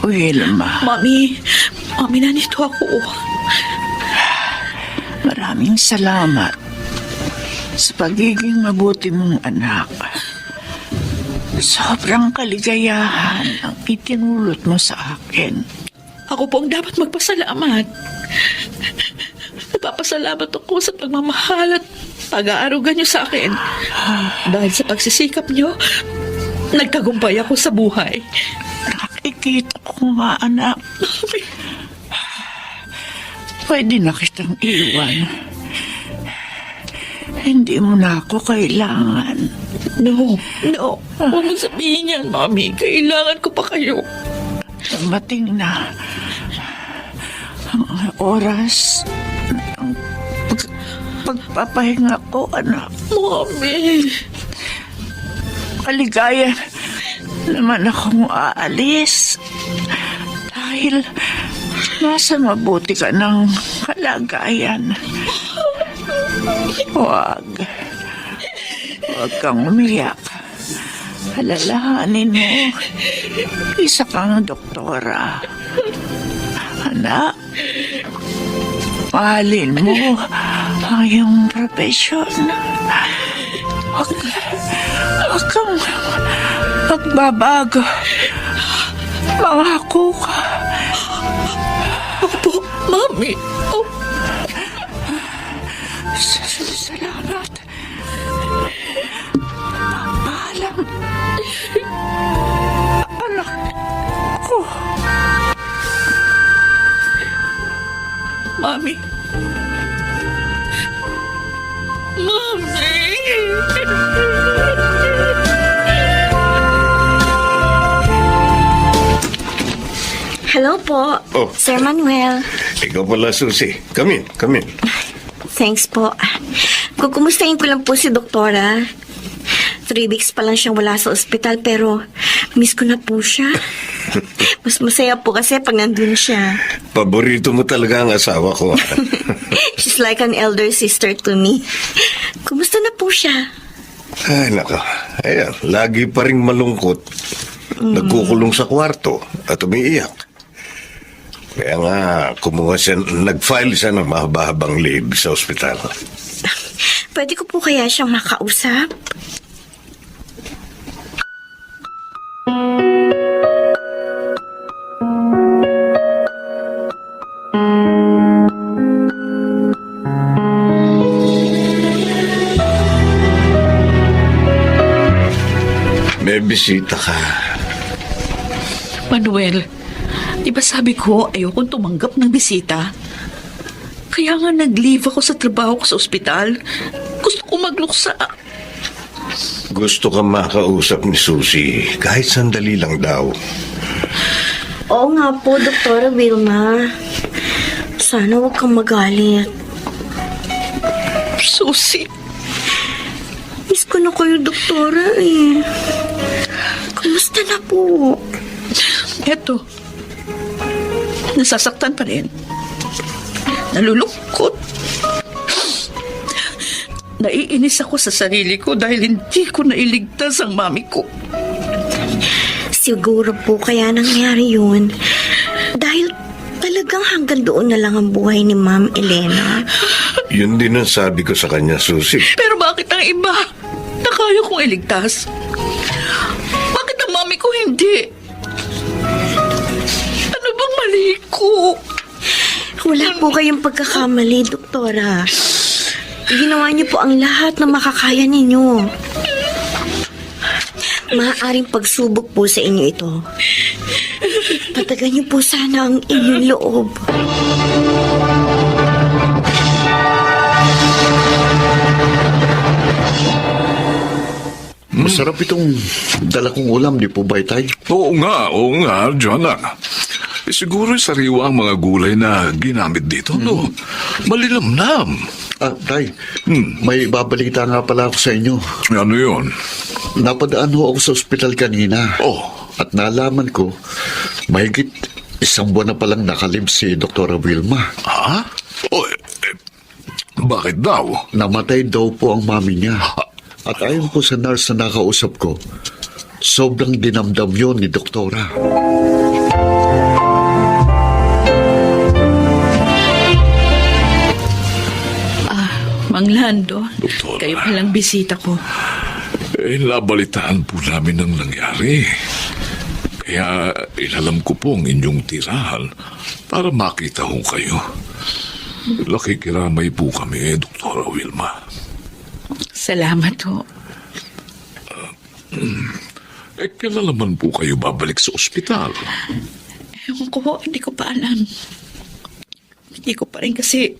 Wilma, Mami, nandito ako. maraming salamat sa pagiging mabuti mong anak. Sobrang kaligayahan ang itinulot mo sa akin. Ako po ang dapat magpasalamat. Nagpapasalamat ako sa pagmamahal at pag-aaruga niyo sa akin. Dahil sa pagsisikap niyo, nagtagumpay ako sa buhay. Nakikita ko nga, anak. Pwede na kitang iwan. Hindi mo na ako kailangan. No. Huwag mo sabihin yan, Mami. Kailangan ko pa kayo. Dumating na ang oras ng pagpapahinga ko, anak. Mami. Maligaya naman akong aalis dahil nasa mabuti ka ng kalagayan. Huwag kang umiyak. Alalahanin mo, isa kang doktora. Anak, mahalin mo ang iyong profesyon. Huwag kang magbabago. Mangako ka. Opo, Mami. Salamat. Paalam. Anak ko. Mami. Hello po, Oh. Sir Manuel. Ikaw pala, Susie. Come in. Thanks po. Kukumustahin ko lang po si Doktora. 3 weeks pa lang siyang wala sa ospital pero miss ko na po siya. Mas masaya po kasi pag nandun siya. Paborito mo talaga ang asawa ko. She's like an elder sister to me. Kumusta na po siya? Ay, nako. Ayan, lagi pa ring malungkot. Nagkukulong sa kwarto at umiiyak. Kaya nga, nag-file siya ng mahaba-habang leave sa ospital. Pwede ko po kaya siyang makausap? May bisita ka. Manuel, di ba sabi ko ayokong tumanggap ng bisita? Kaya nga nag-leave ako sa trabaho ko sa ospital. Gusto ko magluksa. Gusto ka makausap ni Susie, kahit sandali lang daw. Oo nga po, Doktora Wilma. Sana huwag kang magalit. Susie. Miss ko na kayo, Doktora eh. Kumusta na po? Eto. Nasasaktan pa rin. Nalulungkot. Naiinis ako sa sarili ko dahil hindi ko nailigtas ang mami ko. Siguro po kaya nangyari yun. Dahil talagang hanggang doon na lang ang buhay ni Ma'am Elena. Yun din ang sabi ko sa kanya, Susie. Pero bakit ang iba na kaya kong iligtas? Bakit ang mami ko hindi? Ano bang mali ko? Wala po kayong pagkakamali, Doktora. Ginawa niyo po ang lahat na makakaya ninyo. Maaaring pagsubok po sa inyo ito. Patagan niyo po sana ang inyong loob. Masarap itong dala kong ulam, di po ba, Tay? Oo nga, Joanna. Siguro sariwa ang mga gulay na ginamit dito, no? Malilamnam. Tay, may babalita nga pala ako sa inyo. Ano yun? Napadaan ho ako sa ospital kanina. At nalaman ko, mahigit 1 buwan na palang nakalib si Dr. Wilma. Ha? Bakit daw? Namatay daw po ang mami niya. At ayon po sa nurse na nakausap ko, sobrang dinamdam yun ni Doktora. Mang Lando, Doktora. kayo palang bisita ko. Nabalitaan po namin ang nangyari. Kaya inalam ko po ang inyong tirahan para makita ho kayo. Nakikiramay po kami, Dr. Wilma. Salamat ho. Kailan naman po kayo babalik sa ospital? Ewan ko, hindi ko pa alam. Hindi ko pa rin kasi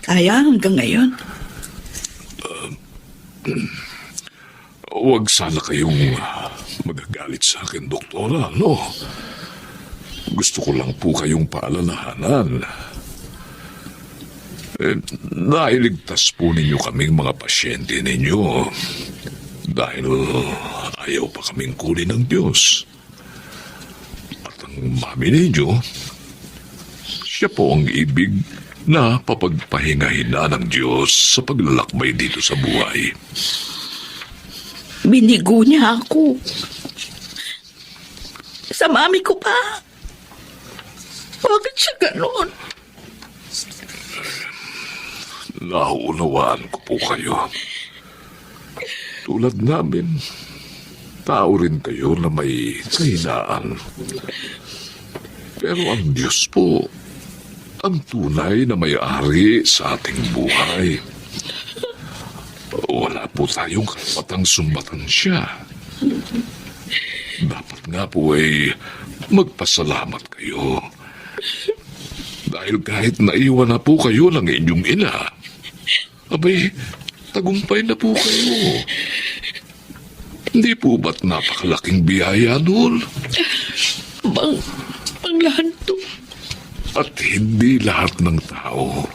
kaya hanggang ngayon. Huwag sana kayong magagalit sa akin, Doktora, no? Gusto ko lang po kayong paalalahanan. Nailigtas po ninyo kaming mga pasyente ninyo dahil ayaw pa kaming kunin ng Diyos. At ang mami ninyo, siya po ang ibig na papagpahingahin na ng Diyos sa paglalakbay dito sa buhay. Binigo niya ako. Sa mami ko pa. Bakit siya ganon? Naunawaan ko po kayo. Tulad namin, tao rin kayo na may kahinaan. Pero ang Diyos po, ang tunay na may-ari sa ating buhay. Wala po tayong karapatang sumbatan siya. Dapat nga po ay magpasalamat kayo. Dahil kahit naiwan na po kayo ng inyong ina, abay, tagumpay na po kayo. Hindi po ba't napakalaking biyaya doon? Bang Lando. At hindi lahat ng tao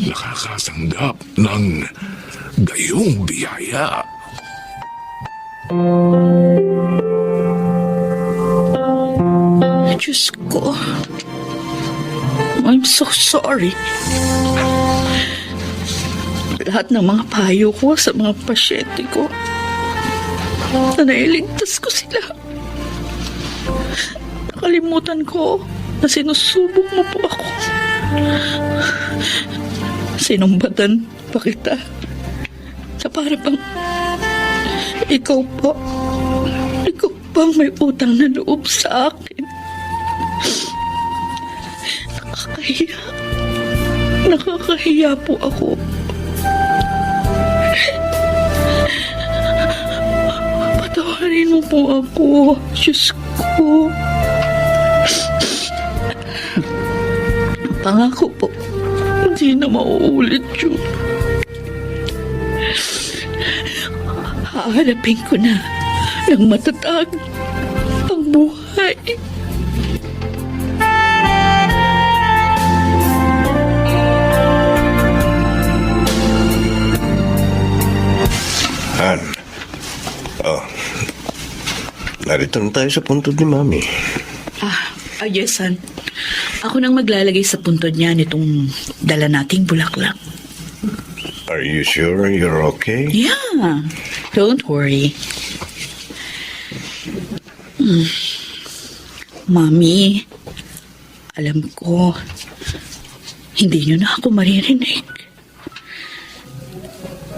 nakakatanggap ng gayong biyaya. Diyos ko. I'm so sorry. Lahat ng mga payo ko sa mga pasyente ko, na nailigtas ko sila. Nakalimutan ko na sinusubok mo po ako. Sinumbatan pa kita na para bang ikaw pa ang may utang na loob sa akin. Nakakahiya po ako. Patawarin mo po ako, Diyos ko. Pangako po, hindi na mauulit yun. Hahanapin ko na ng matatag ang buhay. Han. Narito na tayo sa puntod ni Mami. Yes, son. Ako nang maglalagay sa puntod niya nitong dala nating bulaklak. Are you sure you're okay? Yeah, don't worry. Mami, alam ko, hindi niyo na ako maririnig.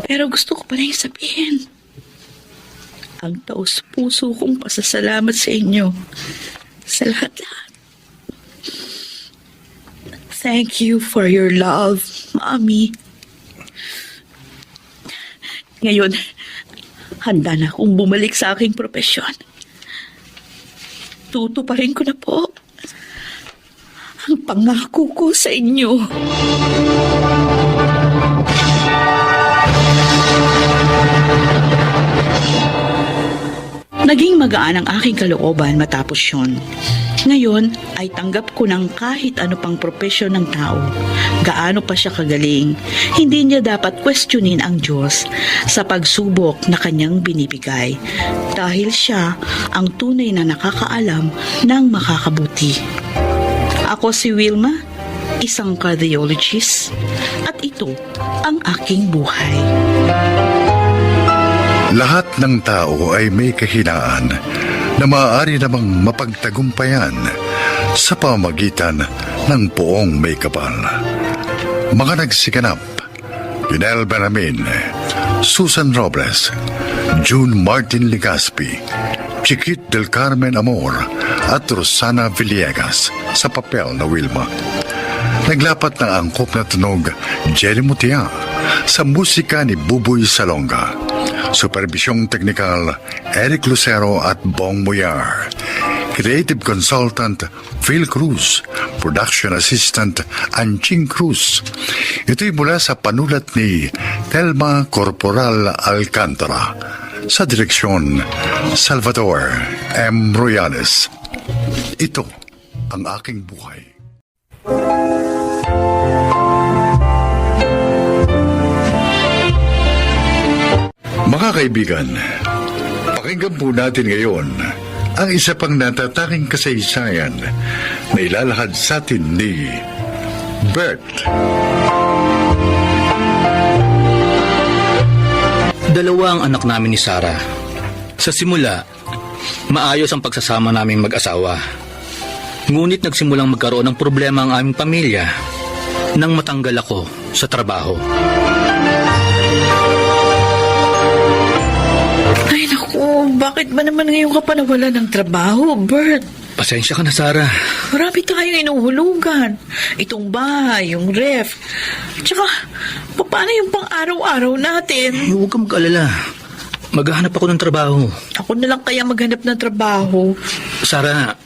Pero gusto ko pa rin sabihin, ang taos-puso kong pasasalamat sa inyo sa lahat-lahat. Thank you for your love, Mami. Ngayon, handa na akong bumalik sa aking propesyon. Tutuparin ko na po ang pangako ko sa inyo. Naging magaan ang aking kalooban matapos yun. Ngayon ay tanggap ko ng kahit ano pang propesyon ng tao. Gaano pa siya kagaling, hindi niya dapat questionin ang Diyos sa pagsubok na kanyang binibigay dahil siya ang tunay na nakakaalam ng makakabuti. Ako si Wilma, isang cardiologist, at ito ang aking buhay. Lahat ng tao ay may kahinaan na maaari namang mapagtagumpayan sa pamamagitan ng poong may kapal. Mga nagsikanap: Yunel Beramin, Susan Robles, June Martin Ligaspi, Chiquit del Carmen Amor at Rosana Villegas sa papel na Wilma. Naglapat ng angkop na tunog Jerry Mutia sa musika ni Buboy Salonga. Supervisyong teknikal Eric Lucero at Bong Muyar. Creative Consultant Phil Cruz. Production Assistant Anching Cruz. Ito'y mula sa panulat ni Telma Corporal Alcantara. Sa direksyon Salvador M. Royales. Ito ang aking buhay. Mga kaibigan, pakinggan po natin ngayon ang isa pang natatanging kasaysayan na ilalahad sa atin ni Bert. Dalawa ang anak namin ni Sarah. Sa simula, maayos ang pagsasama naming mag-asawa. Ngunit nagsimulang magkaroon ng problema ang aming pamilya nang matanggal ako sa trabaho. Ay naku, bakit ba naman ngayon ka pa nawala ng trabaho, Bert? Pasensya ka na, Sarah. Marami tayong inuhulugan. Itong bahay, yung ref. Tsaka, paano yung pang-araw-araw natin? Huwag kang mag-alala. Maghahanap ako ng trabaho. Ako na lang kaya maghanap ng trabaho. Sarah,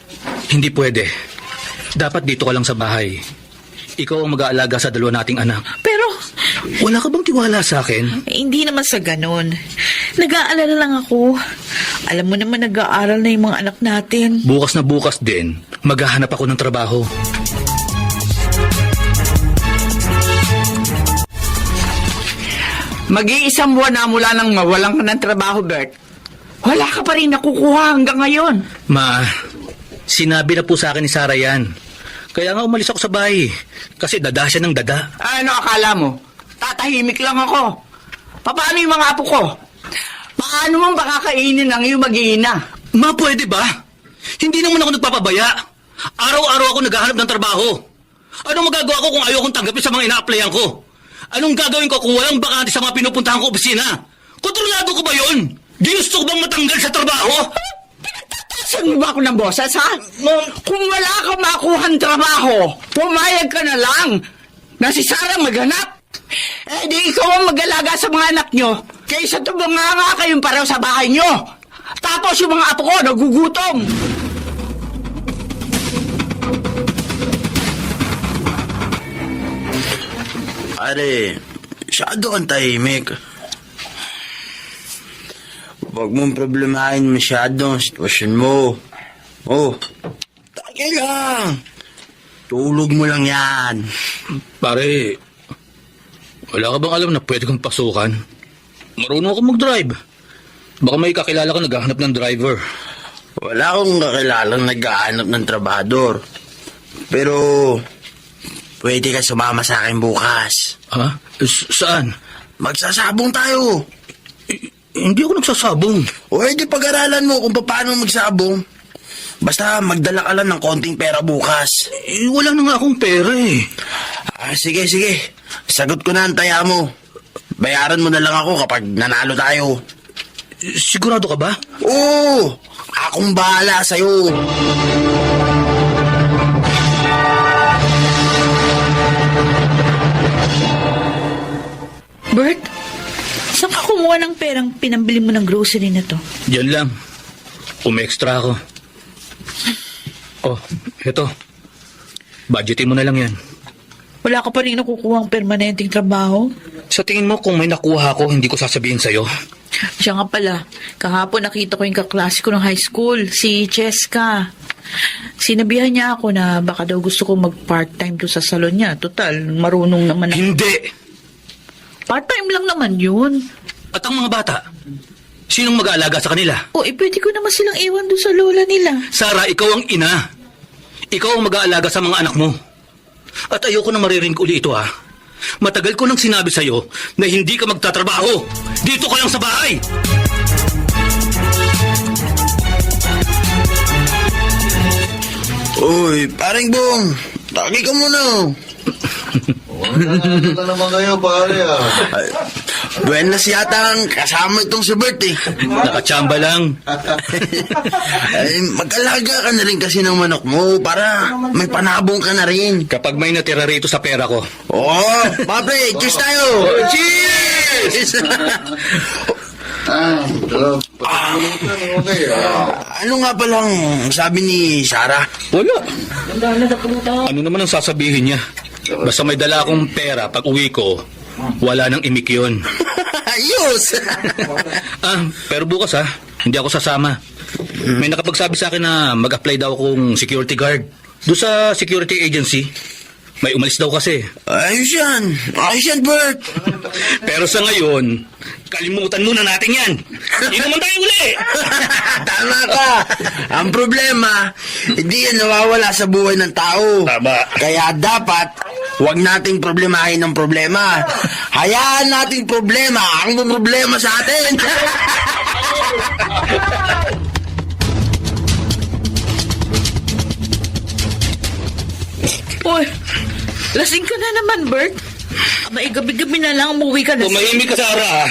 hindi pwede. Dapat dito ka lang sa bahay. Ikaw ang mag-aalaga sa dalawa nating anak. Pero, wala ka bang tiwala sa akin? hindi naman sa ganon. Nag-aalala lang ako. Alam mo naman nag-aaral na yung mga anak natin. Bukas na bukas din, maghahanap ako ng trabaho. Mag-iisang buwan na mula nang mawalan ka ng trabaho, Bert. Wala ka pa rin nakukuha hanggang ngayon. Ma, sinabi na po sa akin ni Sarah yan. Kaya nga umalis ako sa bahay. Kasi dada siya ng dada. Ano akala mo? Tatahimik lang ako. Paano yung mga apo ko? Paano mong pakakainin ang iyong mag-iina? Ma, pwede ba? Hindi naman ako nagpapabaya. Araw-araw ako naghahanap ng trabaho. Anong magagawa ko kung ayaw kong tanggapin sa mga ina-applyan ko? Anong gagawin ko kung walang bakante sa mga pinupuntahan ko opisina? Kontrolado ko ba yun? Ginusto ko bang matanggal sa trabaho? Saan mo ba ako ng boses, ha? Kung wala kang makuhang trabaho, pumayag ka na lang na si Sarah maghanap. Eh di ikaw ang mag-alaga sa mga anak nyo kaysa tumanga kayong pareho sa bahay nyo. Tapos yung mga apo ko nagugutom. Pare, masyado kang tahimik. Huwag mong problemahin masyado ang sitwasyon mo. Oh, tagay lang. Tulog mo lang yan. Pare, wala ka bang alam na pwede kang pasukan? Marunong ako mag-drive. Baka may kakilala ka naghahanap ng driver. Wala akong kakilalang naghahanap ng trabador. Pero, pwede ka sumama sa akin bukas. Ha? Saan? Magsasabong tayo. Hindi ako nagsasabong. O edi pag-aralan mo kung paano magsabong. Basta magdala ka lang ng konting pera bukas. Wala na nga akong pera eh. Sige. Sagot ko na ang taya mo. Bayaran mo na lang ako kapag nanalo tayo. Sigurado ka ba? Oo! Akong bahala sa'yo. Bert, saan ka kumuha ng perang pinambili mo ng grocery na to? Diyan lang. Umextra ako. Oh, eto. Budgetin mo na lang yan. Wala ka pa rin nakukuha ang permanenteng trabaho? Sa tingin mo kung may nakuha ako, hindi ko sasabihin sa'yo? Siya nga pala, kahapon nakita ko yung kaklase ko ng high school, si Cheska. Sinabihan niya ako na baka daw gusto ko mag-part-time to sa salon niya. Total, marunong naman. Hindi! Part-time lang naman yun. At ang mga bata, sinong mag-aalaga sa kanila? Pwede ko naman silang iwan doon sa lola nila. Sarah, ikaw ang ina. Ikaw ang mag-aalaga sa mga anak mo. At ayoko na maririnig uli ito, ha? Matagal ko nang sinabi sa'yo na hindi ka magtatrabaho. Dito ka lang sa bahay. Uy, paring Bong, taki ka muna. Ito naman kayo, pare Buenas yata ang kasama itong si Bert eh. Nakachamba lang. Ay, mag-alaga ka na rin kasi ng manok mo para may panabong ka na rin. Kapag may natira rito sa pera ko. Oo, pape, cheers tayo! Cheers! Ano nga palang sabi ni Sarah? Wala. Ano naman ang sasabihin niya? Basta may dala akong pera pag uwi ko, wala nang imik yun. Ayos! Pero bukas hindi ako sasama. May nakapagsabi sa akin na mag-apply daw akong security guard doon sa security agency. May umalis daw kasi. Ayos yan, Bert. Pero sa ngayon, kalimutan muna natin yan. Hindi naman tayo uli. Tama ka. Ang problema, hindi yan nawawala sa buhay ng tao. Tama. Kaya dapat, huwag nating problemahin ang problema. Hayaan nating problema ang problema sa atin. Uy, lasing ka na naman, Bert. Abay, gabi-gabi na lang umuwi ka na. Tumahimik ka, Sarah.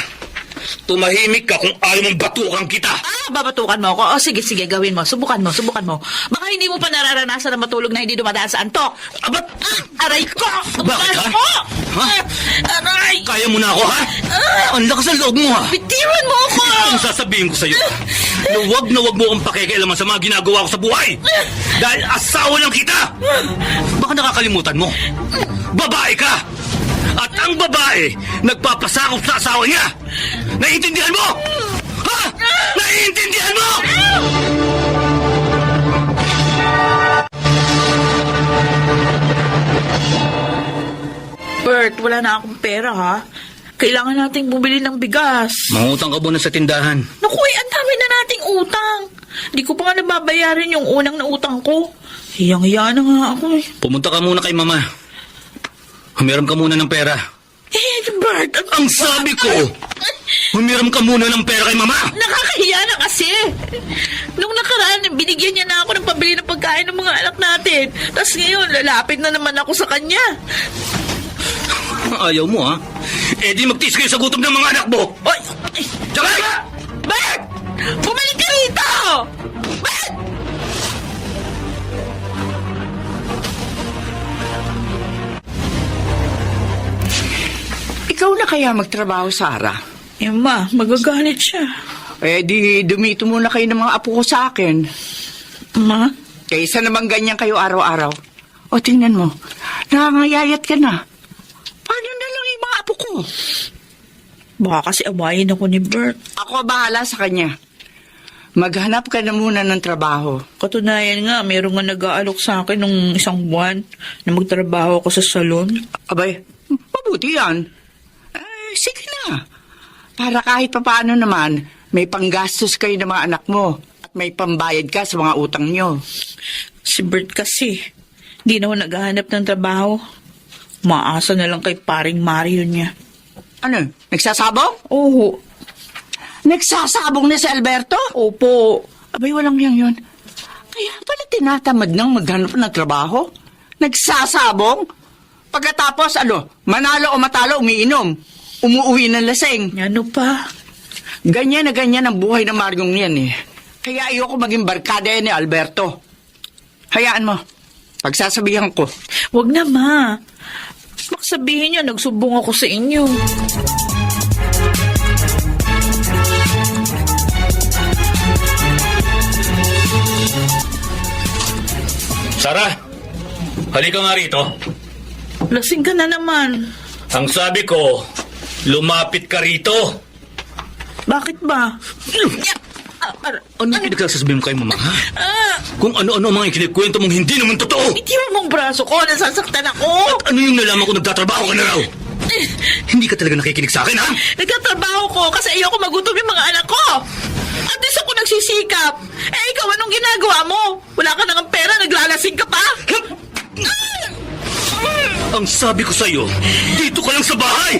Tumahimik ka kung ayaw mong batukan kita. Babatukan mo ako. Sige, gawin mo. Subukan mo. Baka hindi mo pa nararanasan na matulog na hindi dumadaan sa antok. Abat! Aray ko! Bakit, ha? Ha? Aray! Kaya mo na ako, ha? Ang lakas ng loob mo, ha? Bitiwan mo ako! Ang sasabihin ko sa'yo, na wag mo akong pakikialaman sa mga ginagawa ko sa buhay. Dahil asawa lang kita. Baka nakakalimutan mo. Babae ka. At ang babae, nagpapasakop sa asawa niya. Naiintindihan mo? Ha? Naiintindihan mo? Bert, wala na akong pera, ha? Kailangan nating bumili ng bigas. Mangutang ka muna sa tindahan. Naku, ang dami na nating utang. Di ko pa nga nababayarin yung unang na utang ko. Hiyang-hiya na nga ako eh. Pumunta ka muna kay Mama. Humiram ka muna ng pera. Bert, ang sabi ko, humiram ka muna ng pera kay Mama. Nakakahiya na kasi. Nung nakaraan, binigyan niya na ako ng pambili ng pagkain ng mga anak natin. Tapos ngayon, lalapit na naman ako sa kanya. Ayaw mo, ha? Eh di magtiis kayo sa gutom ng mga anak mo. Ay! Tsaka! Bert! Bumalik ka rito! Bert! Ikaw na kaya magtrabaho, Sarah? Ma, magagalit siya. Eh di dumito muna kayo ng mga apo ko sa akin. Ma? Kaysa naman ganyan kayo araw-araw. O tingnan mo, nangangayayat ka na. Paano na lang yung mga apo ko? Baka kasi awayin ako ni Bert. Ako bahala sa kanya. Maghanap ka na muna ng trabaho. Katunayan nga, meron nga nag-aalok sa akin nung isang buwan na magtrabaho ako sa salon. Abay, mabuti yan. Sige na. Para kahit papaano naman, may panggastos kayo ng mga anak mo at may pambayad ka sa mga utang nyo. Si Bert kasi, di na ako naghahanap ng trabaho. Maasa na lang kay paring Mario niya. Ano? Nagsasabong? Oo. Nagsasabong na si Alberto? Opo. Abay, walang yun. Kaya pala tinatamad nang maghanap ng trabaho? Nagsasabong? Pagkatapos, manalo o matalo, umiinom. Umuuwi ng lasing. Ano pa? Ganyan na ganyan ang buhay ng Maryong yan eh. Kaya ayoko maging barkada yan ni Alberto. Hayaan mo. Pagsasabihan ko. Wag na, Ma. Magsabihin niyo, nagsubong ako sa inyo. Sarah, halika nga rito. Lasing ka na naman. Ang sabi ko, lumapit ka rito. Bakit ba? Ano yung pinagsasabihin mo kay mama, ha? Kung ano-ano ang mga kinikwento mong hindi naman totoo! Itiwan mong braso ko, nasasaktan ako! At ano yung nalaman ko nagtatrabaho ka na raw? Hindi ka talaga nakikinig sa akin, ha? Nagtatrabaho ko kasi ayoko magutom yung mga anak ko! At least ako nagsisikap! Eh, ikaw anong ginagawa mo? Wala ka nang pera, naglalasing ka pa! Ang sabi ko sa'yo, dito ka lang sa bahay!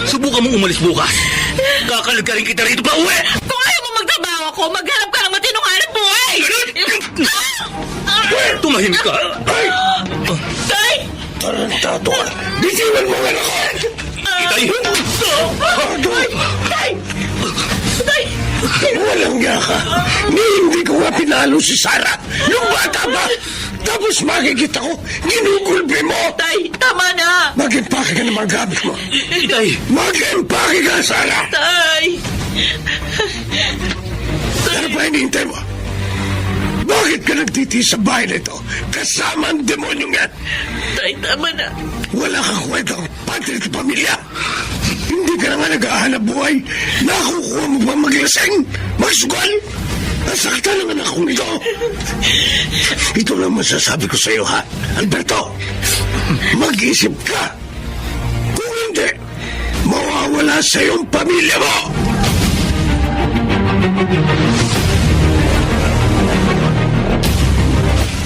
Subukan mong umalis bukas. Kakalagarin kita rito pa uwi! Kung ayaw mo magtrabaho ako, maghanap ka ng matinong hanap buhay! Tumahimik ka! Tay! Tarantado ka! Bitiwan mo nga ako! Itay! Tay! Tay! Walang niya ka! Hindi ko nga pinalo si Sarah! Yung bata ba? Tapos makikita ko, ginugulbi mo! Tay, tama na! Mag-impake ka ng mga gamit mo! Itay! Mag-impake ka, Sarah! Tay! Ano pa hinihintay mo? Bakit ka nagtitiis sa bahay na ito? Kasama ang demonyong yan! Tay, tama na! Wala kang kwentang padre at pamilya! Hindi ka naman nag-ahanap buhay! Nakukuha mo ba maglaseng? Magsugal? Nasaktan naman akong ito! Ito lang masasabi ko sa iyo, ha? Alberto! Mag-isip ka! Kung hindi, mawawala sa iyong pamilya mo!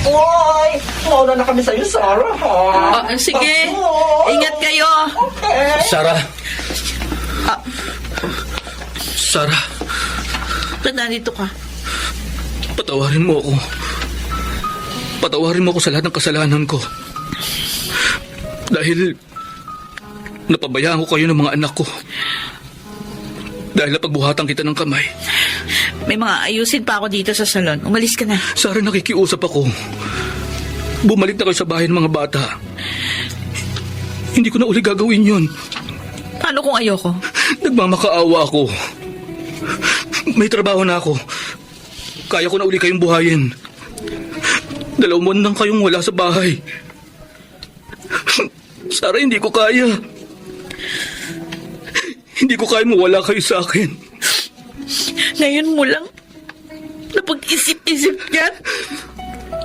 Oy! Mauna na kami sa'yo, Sarah, ha? Sige, ingat kayo! Sarah! Sarah! Ba't nandito ka? Patawarin mo ako. Patawarin mo ako sa lahat ng kasalanan ko. Dahil napabayaan ko kayo ng mga anak ko. Dahil napagbuhatan kita ng kamay. May mga ayusin pa ako dito sa salon. Umalis ka na. Sarah, nakikiusap ako. Bumalik na kayo sa bahay ng mga bata. Hindi ko na uli gagawin yun. Paano kung ayoko? Nagmamakaawa ako. May trabaho na ako. Kaya ko na uli kayong buhayin. 2 buwan nang kayong wala sa bahay. Sarah, hindi ko kaya. Hindi ko kaya mawala kayo sa akin. Ngayon mo lang napag-isip-isip yan?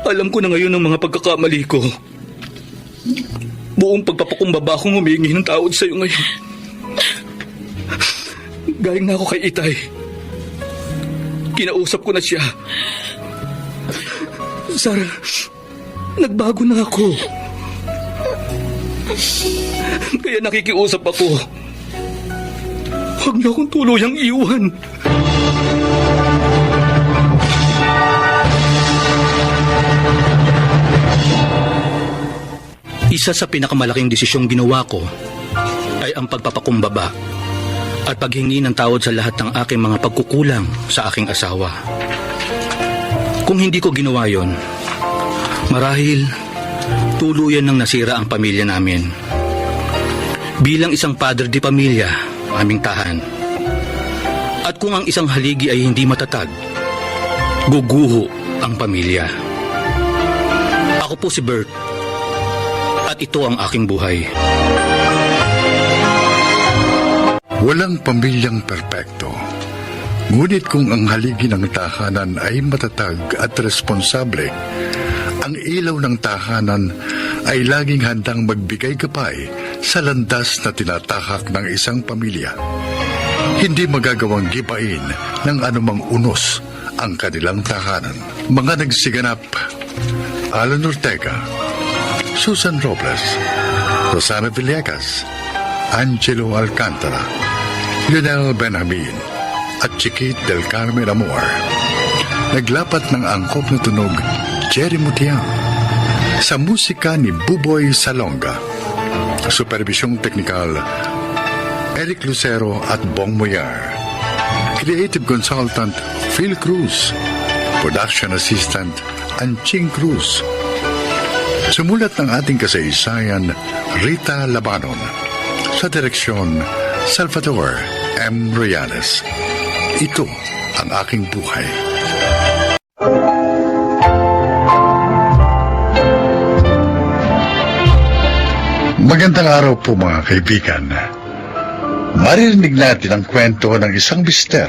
Alam ko na ngayon ang mga pagkakamali ko. Buong pagpapakumbaba akong humingi ng tawad sa'yo ngayon. Galing na ako kay Itay. Kinausap ko na siya. Sarah, nagbago na ako. Kaya nakikiusap ako. Huwag niyo akong tuluyang iwan. Isa sa pinakamalaking desisyong ginawa ko ay ang pagpapakumbaba at paghingi ng tawad sa lahat ng aking mga pagkukulang sa aking asawa. Kung hindi ko ginawa yon, marahil tuluyan nang nasira ang pamilya namin. Bilang isang padre di pamilya, aming tahan. At kung ang isang haligi ay hindi matatag, guguho ang pamilya. Ako po si Bert, at ito ang aking buhay. Walang pamilyang perpekto. Ngunit kung ang haligi ng tahanan ay matatag at responsable, ang ilaw ng tahanan ay laging handang magbigay gabay sa landas na tinatahak ng isang pamilya. Hindi magagawang gibain ng anumang unos ang kanilang tahanan. Mga nagsiganap: Alan Ortega, Susan Robles, Rosana Villegas, Angelo Alcantara, Lionel Benjamin, at Chiquit del Carmen Amor. Naglapat ng angkop na tunog Jerry Mutiang. Sa musika ni Buboy Salonga. Supervisyong teknikal Eric Lucero at Bong Moyar. Creative Consultant Phil Cruz. Production Assistant Anching Cruz. Sumulat ng ating kasaysayan Rita Labanon. Sa direksyon Salvador M. Royales. Ito ang aking buhay. Magandang araw po mga kaibigan. Maririnig natin ang kwento ng isang mister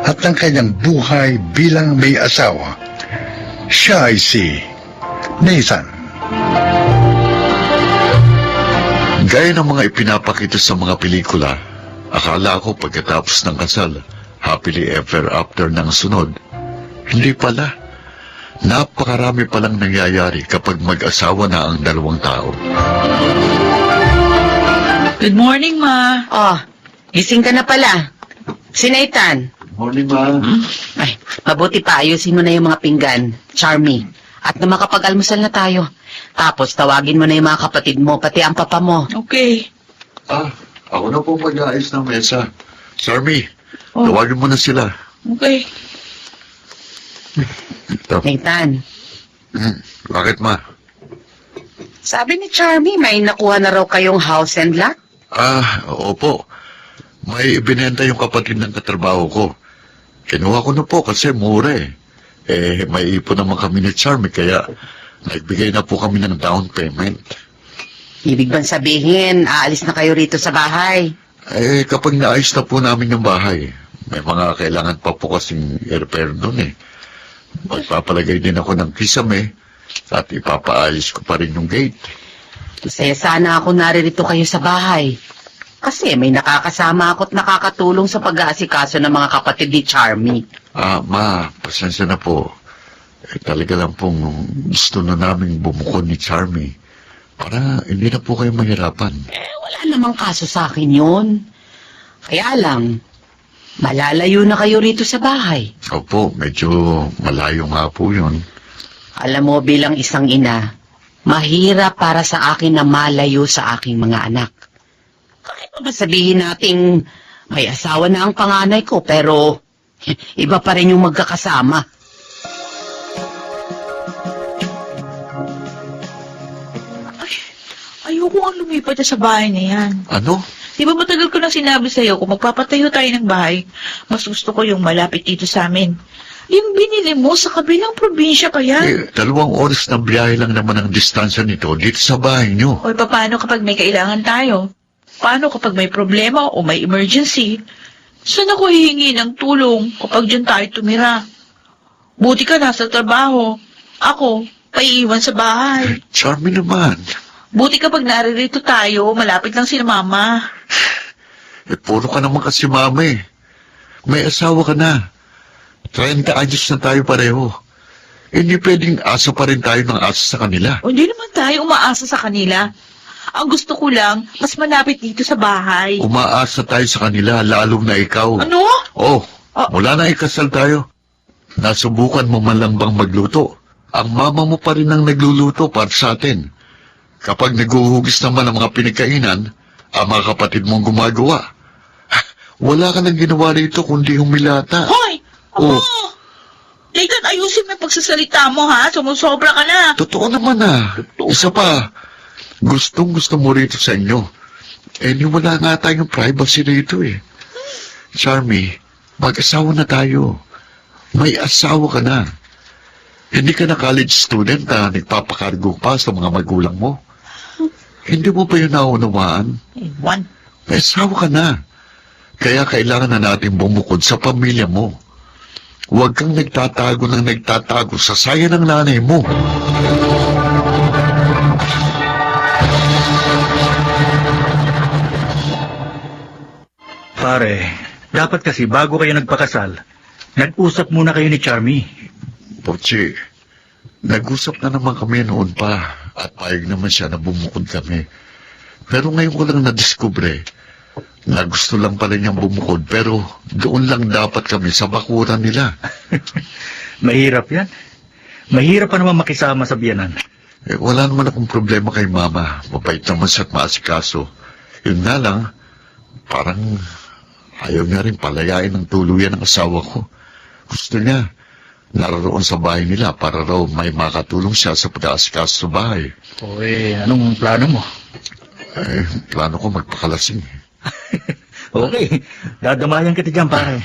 at ng kanyang buhay bilang may asawa. Siya ay si Nathan. Gaya ng mga ipinapakita sa mga pelikula, akala ko pagkatapos ng kasal, happily ever after ng sunod. Hindi pala. Napakarami palang nangyayari kapag mag-asawa na ang dalawang tao. Good morning, Ma. Oh, gising ka na pala. Si Nathan. Morning, Ma. Ay, mabuti pa ayusin mo na yung mga pinggan, Charmy. At na makapag-almusal na tayo. Tapos tawagin mo na yung mga kapatid mo, pati ang papa mo. Okay. Ako na po mag-aayos ng mesa. Sarmi, tawagin mo na sila. Okay. Nathan, Bakit, Ma? sabi ni Charmy, may nakuha na raw kayong house and lot? Opo. May ibinenta yung kapatid ng katrabaho ko. Kinuha ko na po kasi mura eh. May ipon naman kami ni Charmy kaya nagbigay na po kami ng down payment. Ibig bang sabihin, aalis na kayo rito sa bahay? Kapag naayos na po namin yung bahay, may mga kailangan pa po kasing i-repair doon eh. Magpapalagay din ako ng kisame at ipapaayos ko pa rin yung gate. Masaya sana ako naririto kayo sa bahay. Kasi may nakakasama ako at nakakatulong sa pag-aasikaso ng mga kapatid ni Charmy. Ma, pasensya na po. Talaga lang pong gusto na namin bumukod ni Charmy para hindi na po kayo mahirapan. Wala namang kaso sa akin yun. Kaya lang, malalayo na kayo rito sa bahay. Opo, medyo malayo nga po yun. Alam mo, bilang isang ina, mahirap para sa akin na malayo sa aking mga anak. Kahit pa sabihin nating may asawa na ang panganay ko, pero iba pa rin yung magkakasama. Ayoko ang lumipat sa bahay na yan. Ano? Di ba matagal ko nang sinabi sa'yo, kung magpapatayo tayo ng bahay, mas gusto ko yung malapit dito sa amin. Yung binili mo sa kabilang probinsya pa yan. 2 oras na biyahe lang naman ang distansya nito dito sa bahay nyo. O paano kapag may kailangan tayo? Paano kapag may problema o may emergency? Saan ako hihingi ng tulong kapag dyan tayo tumira? Buti ka nasa trabaho. Ako, paiiwan sa bahay. Charmy naman. Buti kapag naririto tayo, malapit lang si Mama. Puro ka naman kasi mama eh. May asawa ka na. 30 anyos na tayo pareho. Hindi pwedeng asa pa rin tayo ng asa sa kanila. O hindi naman tayo umaasa sa kanila. Ang gusto ko lang, mas malapit dito sa bahay. Umaasa tayo sa kanila, lalong na ikaw. Ano? Mula na ikasal tayo. Nasubukan mo man lang bang magluto? Ang mama mo pa rin ang nagluluto para sa atin. Kapag naguhugis naman ang mga pinagkainan, ang mga kapatid mong gumagawa. Wala ka nang ginawa rito kundi humilata. Hoy! Ako! Nathan, ayusin mo yung pagsasalita mo, ha? Sumusobra ka na. Totoo naman Isa pa, gustong-gusto mo rito sa inyo. Wala nga tayong privacy rito eh. Charmy, mag-asawa na tayo. May asawa ka na. Hindi ka na college student na nagpapakargo pa sa mga magulang mo. Hindi mo pa yun naunawaan? May asawa ka na. Kaya kailangan na natin bumukod sa pamilya mo. Huwag kang nagtatago ng nagtatago sa saya ng nanay mo. Pare, dapat kasi bago kayo nagpakasal, nag-usap muna kayo ni Charmy. Pochi, nag-usap na naman kami noon pa at payag naman siya na bumukod kami. Pero ngayon ko lang nadiskubre na gusto lang pala niyang bumukod pero doon lang dapat kami sa bakuran nila. Mahirap yan. Mahirap pa naman makisama sa biyanan. Wala naman akong problema kay Mama. Mabait naman siya at maasikaso. Yun nga lang, parang ayaw niya rin palayain ng tuluyan ng asawa ko. Gusto niya naroon sa bahay nila para raw may makatulong siya sa pag-aasikaso sa bahay. Anong plano mo? Plano ko magpakalasing. Okay, dadamayan kita dyan, pare.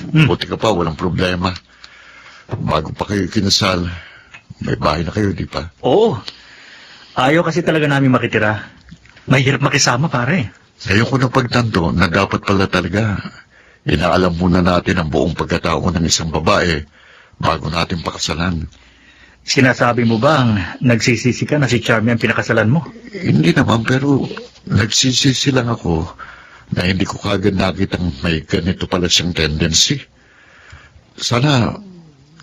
Buti ka pa, walang problema. Bago pa kayo kinasal, may bahay na kayo, di pa? Oo. Ayaw kasi talaga namin makitira. Mahirap makisama, pare. Ngayon ko napagtanto na dapat pala talaga inaalam muna natin ang buong pagkatao ng isang babae bago natin pakasalan. Sinasabi mo bang nagsisisi ka na si Charmy ang pinakasalan mo? Hindi naman, pero nagsisisi lang ako na hindi ko kagad nakitang may ganito pala siyang tendency. Sana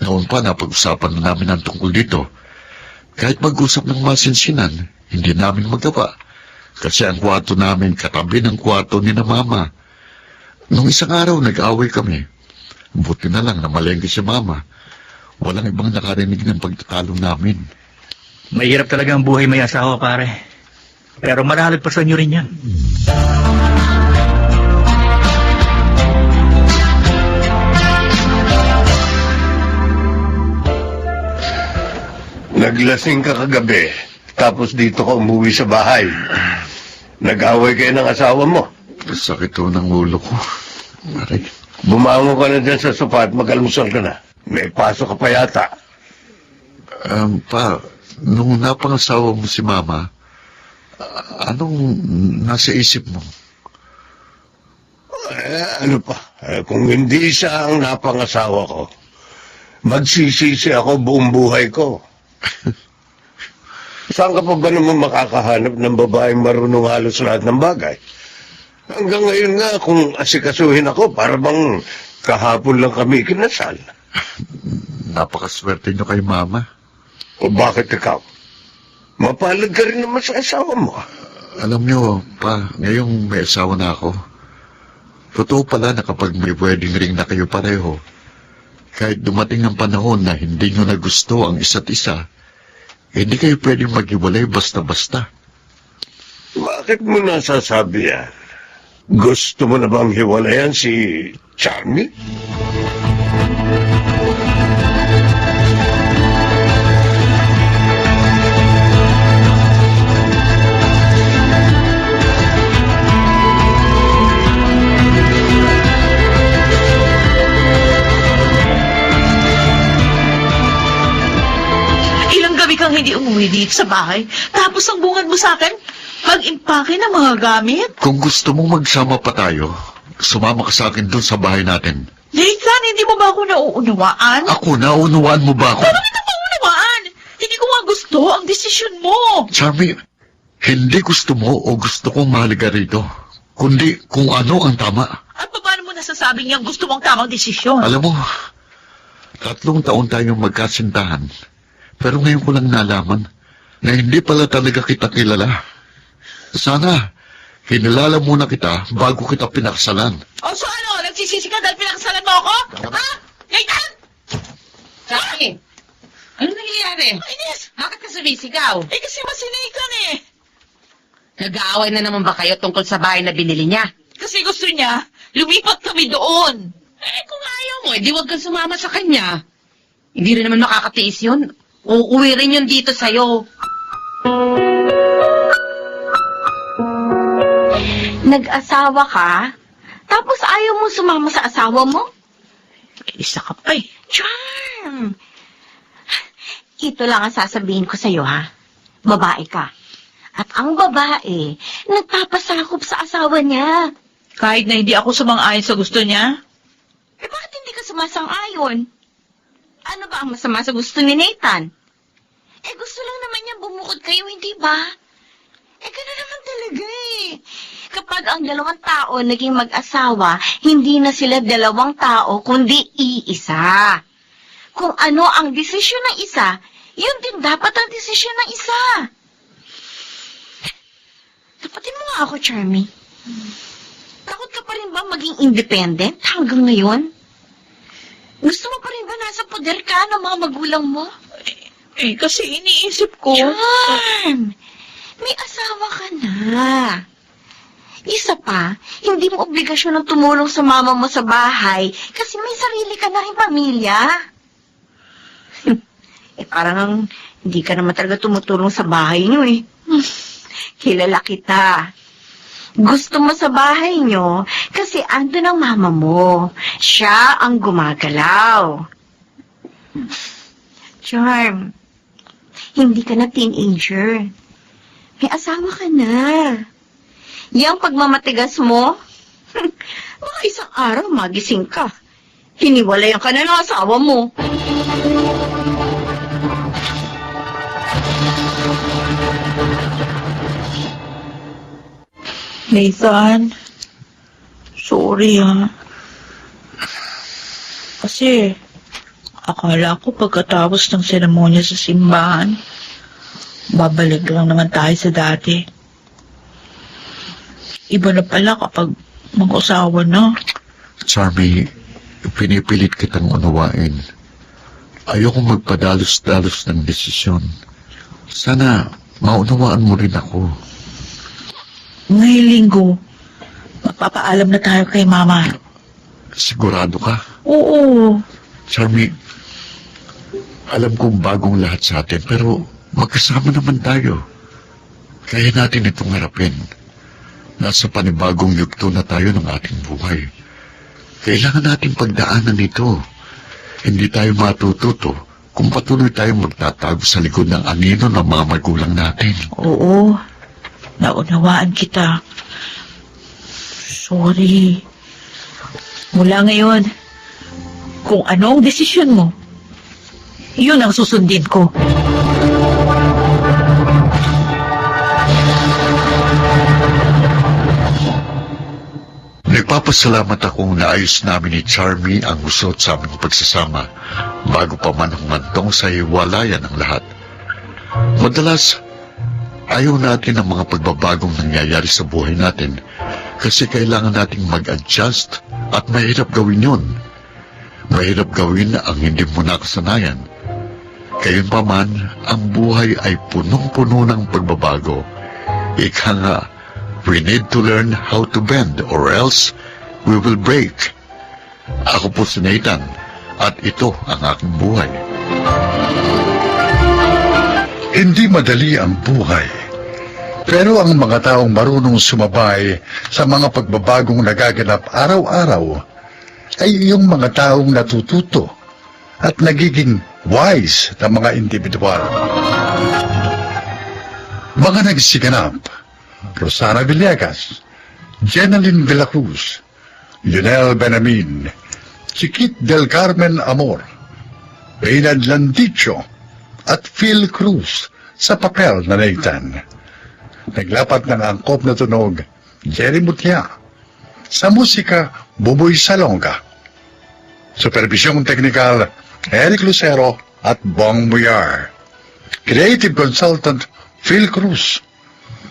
noon pa napag-usapan na namin ang tungkol dito. Kahit mag-usap ng masinsinan, hindi namin magawa. Kasi ang kwarto namin katabi ng kwarto ni na Mama. Nung isang araw nag-away kami. Buti na lang na malengke si Mama. Walang ibang nakarinig ng pagtatalo namin. Mahirap talaga ang buhay may asawa, pare. Pero marahalag pa sa inyo rin yan. Naglasing ka kagabi, tapos dito ka umuwi sa bahay. Nag-away kayo ng asawa mo. Sakit ho ng ulo ko. Aray. Bumangon ka na dyan sa sofa at mag-almusal ka na. May pasok ka pa yata. Pa, nung napangasawa mo si Mama, anong nasa isip mo? Ano pa? Kung hindi siya ang napangasawa ko, magsisisi ako buong buhay ko. Saan ka pa ba naman makakahanap ng babaeng marunong halos lahat ng bagay? Hanggang ngayon nga, kung asikasuhin ako, para bang kahapon lang kami kinasal. Napakaswerte niyo kay Mama. O bakit ikaw? Mapalad ka rin naman sa asawa mo. Alam niyo, Pa, ngayong may asawa na ako, totoo pala na kapag may wedding ring na kayo pareho, kahit dumating ang panahon na hindi niyo na gusto ang isa't isa, hindi kayo pwedeng maghiwalay basta-basta. Bakit mo nasasabi yan? Gusto mo na bang hiwalayan si Charmy? Ilang gabi kang hindi umuwi dito sa bahay, tapos ang bungad mo sa akin, mag-impake ng mga gamit? Kung gusto mong magsama pa tayo, sumama ka sa akin doon sa bahay natin. Nathan, hindi mo ba ako nauunawaan? Ako, naunawaan mo ba ako? Paano kita maunawaan? Hindi ko nga gusto ang desisyon mo. Charmy, hindi gusto mo o gusto kong mahalaga rito, kundi kung ano ang tama. At paano mo nasasabing yung gusto mong tamang desisyon? Alam mo, 3 taon tayong magkasintahan, pero ngayon ko lang nalaman na hindi pala talaga kita kilala. Sana, kinilala muna kita bago kita pinakasalan. O so ano, nagsisisi ka dahil pinakasalan mo ako? Ha? Nathan! Charmy! Ano nangyayari? Ines! Bakit ka sumisigaw? Eh kasi masinaikan eh. Nag-aaway na naman ba kayo tungkol sa bahay na binili niya? Kasi gusto niya, lumipat kami doon. Eh, kung ayaw mo, edi wag kang sumama sa kanya. Hindi rin naman makakatiis yun. Uuwi rin yun dito sa'yo. Nag-asawa ka? Tapos ayaw mo sumama sa asawa mo? Isa ka pa eh. Charm! Ito lang ang sasabihin ko sa'yo, ha? Babae ka. At ang babae, nagpapasakop sa asawa niya. Kahit na hindi ako sumang-ayon sa gusto niya? Eh, bakit hindi ka sumasang-ayon? Ano ba ang masama sa gusto ni Nathan? Eh, gusto lang naman niya bumukod kayo, hindi ba? Eh, gano'n naman talaga eh. Kapag ang dalawang tao naging mag-asawa, hindi na sila dalawang tao, kundi iisa. Kung ano ang desisyon ng isa, yun din dapat ang desisyon ng isa. Tapatin mo nga ako, Charmy. Takot ka pa rin ba maging independent hanggang ngayon? Gusto mo pa rin ba nasa poder ka ng mga magulang mo? Eh, kasi iniisip ko. Charm! May asawa ka na. Isa pa, hindi mo obligasyon ng tumulong sa mama mo sa bahay kasi may sarili ka na rin pamilya. Eh, parang hindi ka naman talaga tumutulong sa bahay niyo eh. Kilala kita. Gusto mo sa bahay niyo kasi andun ang mama mo. Siya ang gumagalaw. Charm, hindi ka na teenager. May asawa ka na. Yang pagmamatigas mo, mga isang araw magising ka. Hiniwalayan ka na ng asawa mo. Nathan, sorry Kasi, akala ko pagkatapos ng seremonya sa simbahan, babalik lang naman tayo sa dati. Iba na pala kapag mag-usawa na. Charmy, pinipilit kitang unawain. Ayoko magpadalos-dalos ng desisyon. Sana maunawaan mo rin ako. Ngayong linggo, magpapaalam na tayo kay Mama. Sigurado ka? Oo. Charmy, alam kong bagong lahat sa atin, pero magkasama naman tayo. Kaya natin itong harapin. Nasa panibagong yugto na tayo ng ating buhay. Kailangan natin pagdaanan ito. Hindi tayo matututo kung patuloy tayong magtatago sa likod ng anino ng mga magulang natin. Oo. Naunawaan kita. Sorry. Mula ngayon, kung ano ang desisyon mo, yun ang susundin ko. Nagpapasalamat akong naayos namin ni Charmy ang usot sa aming pagsasama bago pa man humantong sa hiwalayan ng lahat. Madalas, ayaw natin ang mga pagbabagong nangyayari sa buhay natin kasi kailangan nating mag-adjust at mahirap gawin yun. Mahirap gawin ang hindi mo nakasanayan. Gayunpaman, ang buhay ay punong-puno ng pagbabago. Ika nga, we need to learn how to bend or else we will break. Ako po si Nathan at ito ang aking buhay. Hindi madali ang buhay. Pero ang mga taong marunong sumabay sa mga pagbabagong nagaganap araw-araw ay yung mga taong natututo at nagiging wise na mga individual. Mga nagsiganap: Rosana Villegas, Jenaline de la Cruz, Lionel Benamin, Chiquit del Carmen Amor, Reynald Landicho, at Phil Cruz sa papel na Nathan. Naglapat ng angkop na tunog, Jerry Mutya. Sa musika, Buboy Salonga. Supervisyong teknikal, Eric Lucero at Bong Muyar. Creative consultant, Phil Cruz.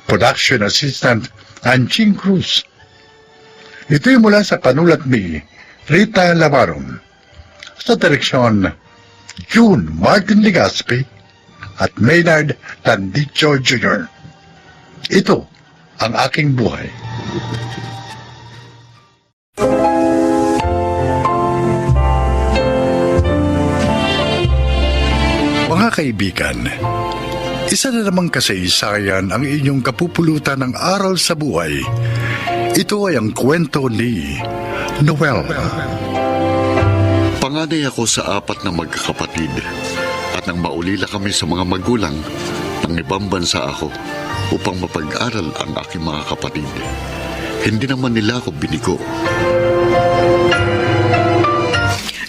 Production assistant, Anching Cruz. Ito'y mula sa panulat ni Rita Lavaron. Sa direksyon, June Martin Legaspi at Maynard Landicho Jr. Ito ang aking buhay. Mga kaibigan, isa na namang kasaysayan ang inyong kapupulutan ng aral sa buhay. Ito ay ang kwento ni Noel. Panganay ako sa 4 na magkakapatid at nang maulila kami sa mga magulang, nang ibang bansa ako upang mapag-aral ang aking mga kapatid. Hindi naman nila ako binigo.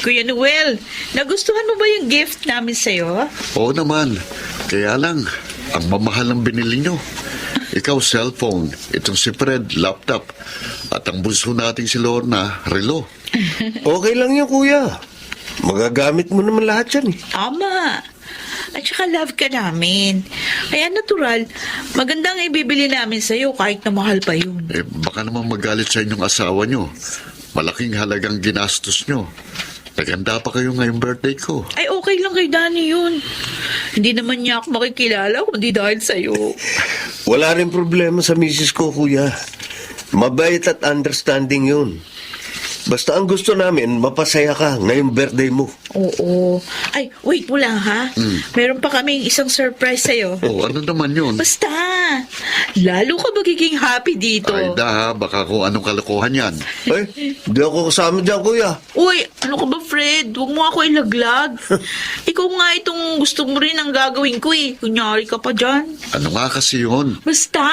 Kuya Noel, nagustuhan mo ba yung gift namin sa'yo? Oo naman, kaya lang, ang mamahal ng binili nyo. Ikaw cellphone, itong si Fred laptop, at ang bunso nating si Lorna, relo. Okay lang yun, kuya. Magagamit mo naman lahat yan eh. Ama, at saka love ka namin. Kaya natural, magandang ibibili namin sa'yo kahit na mahal pa yun. Baka naman magalit sa inyong asawa nyo. Malaking halagang ginastos nyo. Naganda pa kayo ngayong birthday ko. Ay, okay lang kay Danny yun. Hindi naman niya ako makikilala kundi dahil sa'yo. Wala rin problema sa misis ko, kuya. Mabait at understanding yun. Basta ang gusto namin, mapasaya ka ngayong birthday mo. Oo. Ay, wait mo lang ha. Meron pa kaming isang surprise sa'yo. Oh, ano naman yun? Basta, lalo ka magiging happy dito. Ay, baka kung anong kalokohan yan. Ay, di ako kasama dyan, kuya. Uy, ano ka ba, Fred? Huwag mo ako ilaglag. Ikaw nga itong gusto mo rin ang gagawin ko eh. Kunyari ka pa dyan. Ano nga kasi yun? Basta,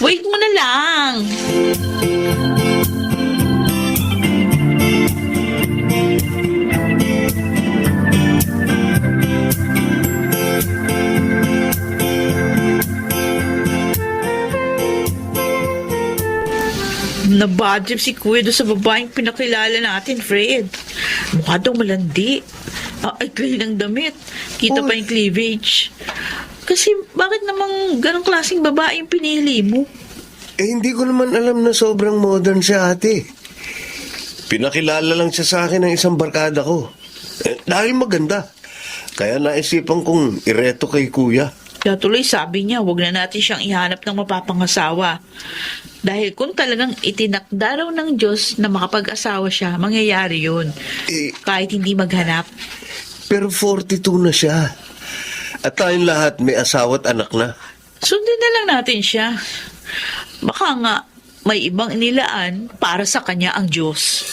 wait mo na lang. Nabadrip si Kuya doon sa babaeng pinakilala natin, Fred. Mukha daw malandi. Ay, clean ang damit. Kita pa yung cleavage. Kasi bakit namang ganong klaseng babae yung pinili mo? Hindi ko naman alam na sobrang modern siya, ate. Pinakilala lang siya sa akin ng isang barkada ko. Dahil maganda. Kaya naisipan kong ireto kay kuya. Kaya tuloy sabi niya, wag na natin siyang ihanap ng mapapangasawa. Dahil kung talagang itinakda raw ng Diyos na makapag-asawa siya, mangyayari yun. Kahit hindi maghanap. Pero 42 na siya. At tayong lahat may asawa at anak na. Sundin na lang natin siya. Baka nga may ibang inilaan para sa kanya ang Diyos.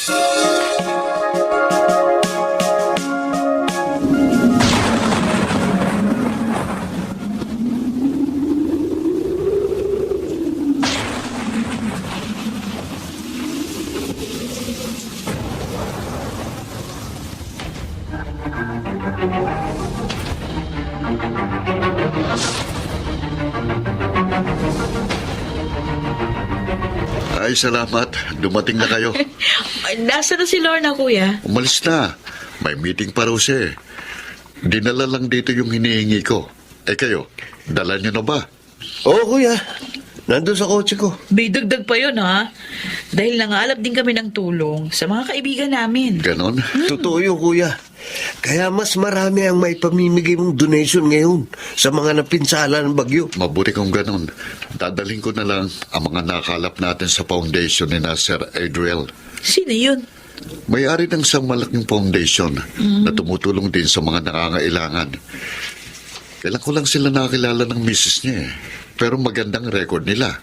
Ay, salamat. Dumating na kayo. Nasa na si Lorna, Kuya? Umalis na. May meeting pa raw siya eh. Dinala lang dito yung hinihingi ko. Kayo, dala nyo na ba? Oo, kuya. Nandun sa kotse ko. May dagdag pa yun, ha? Dahil nangalap din kami ng tulong sa mga kaibigan namin. Ganon? Totoo yun, kuya. Kaya mas marami ang may pamimigay mong donation ngayon sa mga napinsala ng bagyo. Mabuti kung ganon. Dadalhin ko na lang ang mga nakalap natin sa foundation ni Sir Adriel. Sino yun? May-ari ng isang malaking foundation na tumutulong din sa mga nangangailangan. Kailan ko lang sila nakakilala ng misis niya eh. Pero magandang record nila.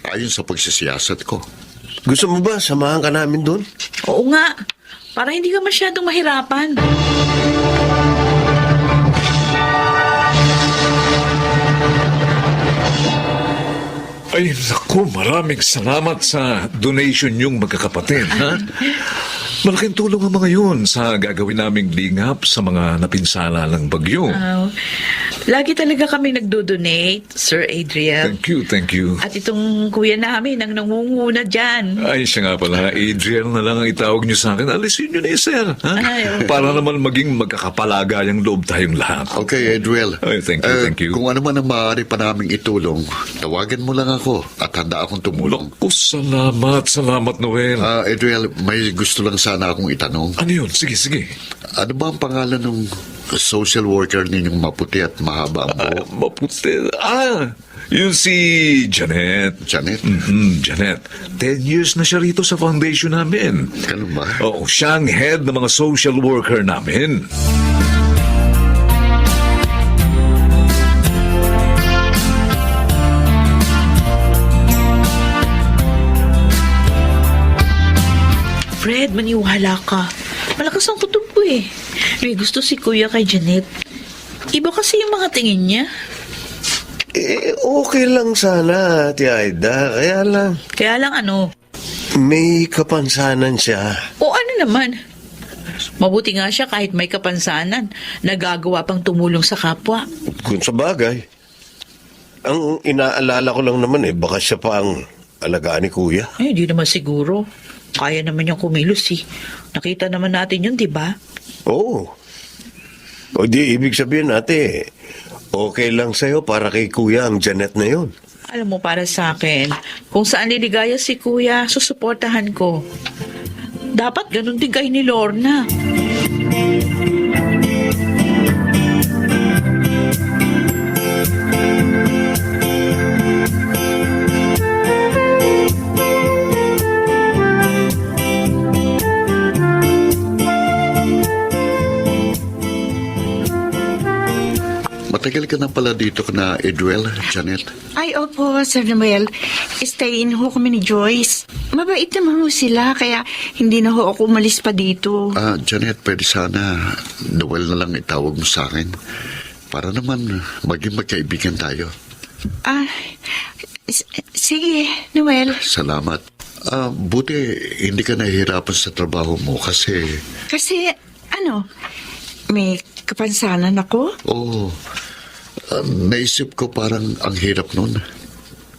Ayon sa pagsisiyasat ko. Gusto mo ba samahan ka namin doon? Oo nga. Para hindi ka masyadong mahirapan. Ay, naku, maraming salamat sa donation yung magkakapatid, ha? Malaking tulong ang mga yun sa gagawin naming lingap sa mga napinsala ng bagyo. Lagi talaga kami nagdo-donate, Sir Adriel. Thank you. At itong kuya namin ang nangunguna dyan. Ay, siya nga pala, Adriel na lang ang itawag niyo sa akin. Alisin niyo na sir, ha? Ay, okay. Para naman maging magkakapalagayang loob tayong lahat. Okay, Adriel. Ay, thank you. Kung ano man ang maaari pa naming itulong, tawagan mo lang ako at handa akong tumulong. Salamat, Noel. Adriel, may gusto lang sana akong itanong. Ano yun? Sige. Ano ba ang pangalan ng social worker ninyong maputi at mahaba ang buhok? Maputi? Yun si Janet. Janet? Janet. 10 years na siya rito sa foundation namin. Ganun ba? Oo, siya ang head ng mga social worker namin. Fred, maniwala ka. Malakas ang kutob ko eh. May gusto si Kuya kay Janet. Iba kasi yung mga tingin niya. Okay lang sana, Ate Aida. Kaya lang ano? may kapansanan siya. O ano naman? Mabuti nga siya kahit may kapansanan. Nagagawa pang tumulong sa kapwa. Kung sa bagay. Ang inaalala ko lang naman baka siya pa ang alagaan ni Kuya. Di naman siguro. Kaya naman yung kumilos eh. Nakita naman natin yun, di ba? Oo. O di ibig sabihin ate, okay lang sa'yo para kay Kuya ang Janet na yun. Alam mo, para sa akin, kung saan liligaya si Kuya, susuportahan ko. Dapat ganun din kayo ni Lorna. ka na pala dito na Edwel, Janet. Ay, opo, Sir Noel. Stay in ho kami ni Joyce. Mabait naman ho sila, kaya hindi na ho ako umalis pa dito. Janet, pwede sana Noel na lang itawag mo sa akin. Para naman maging magkaibigan tayo. Sige, Noel. Salamat. Buti hindi ka nahihirapan sa trabaho mo kasi... Kasi, may kapansanan ako? Oo. Naisip ko parang ang hirap nun.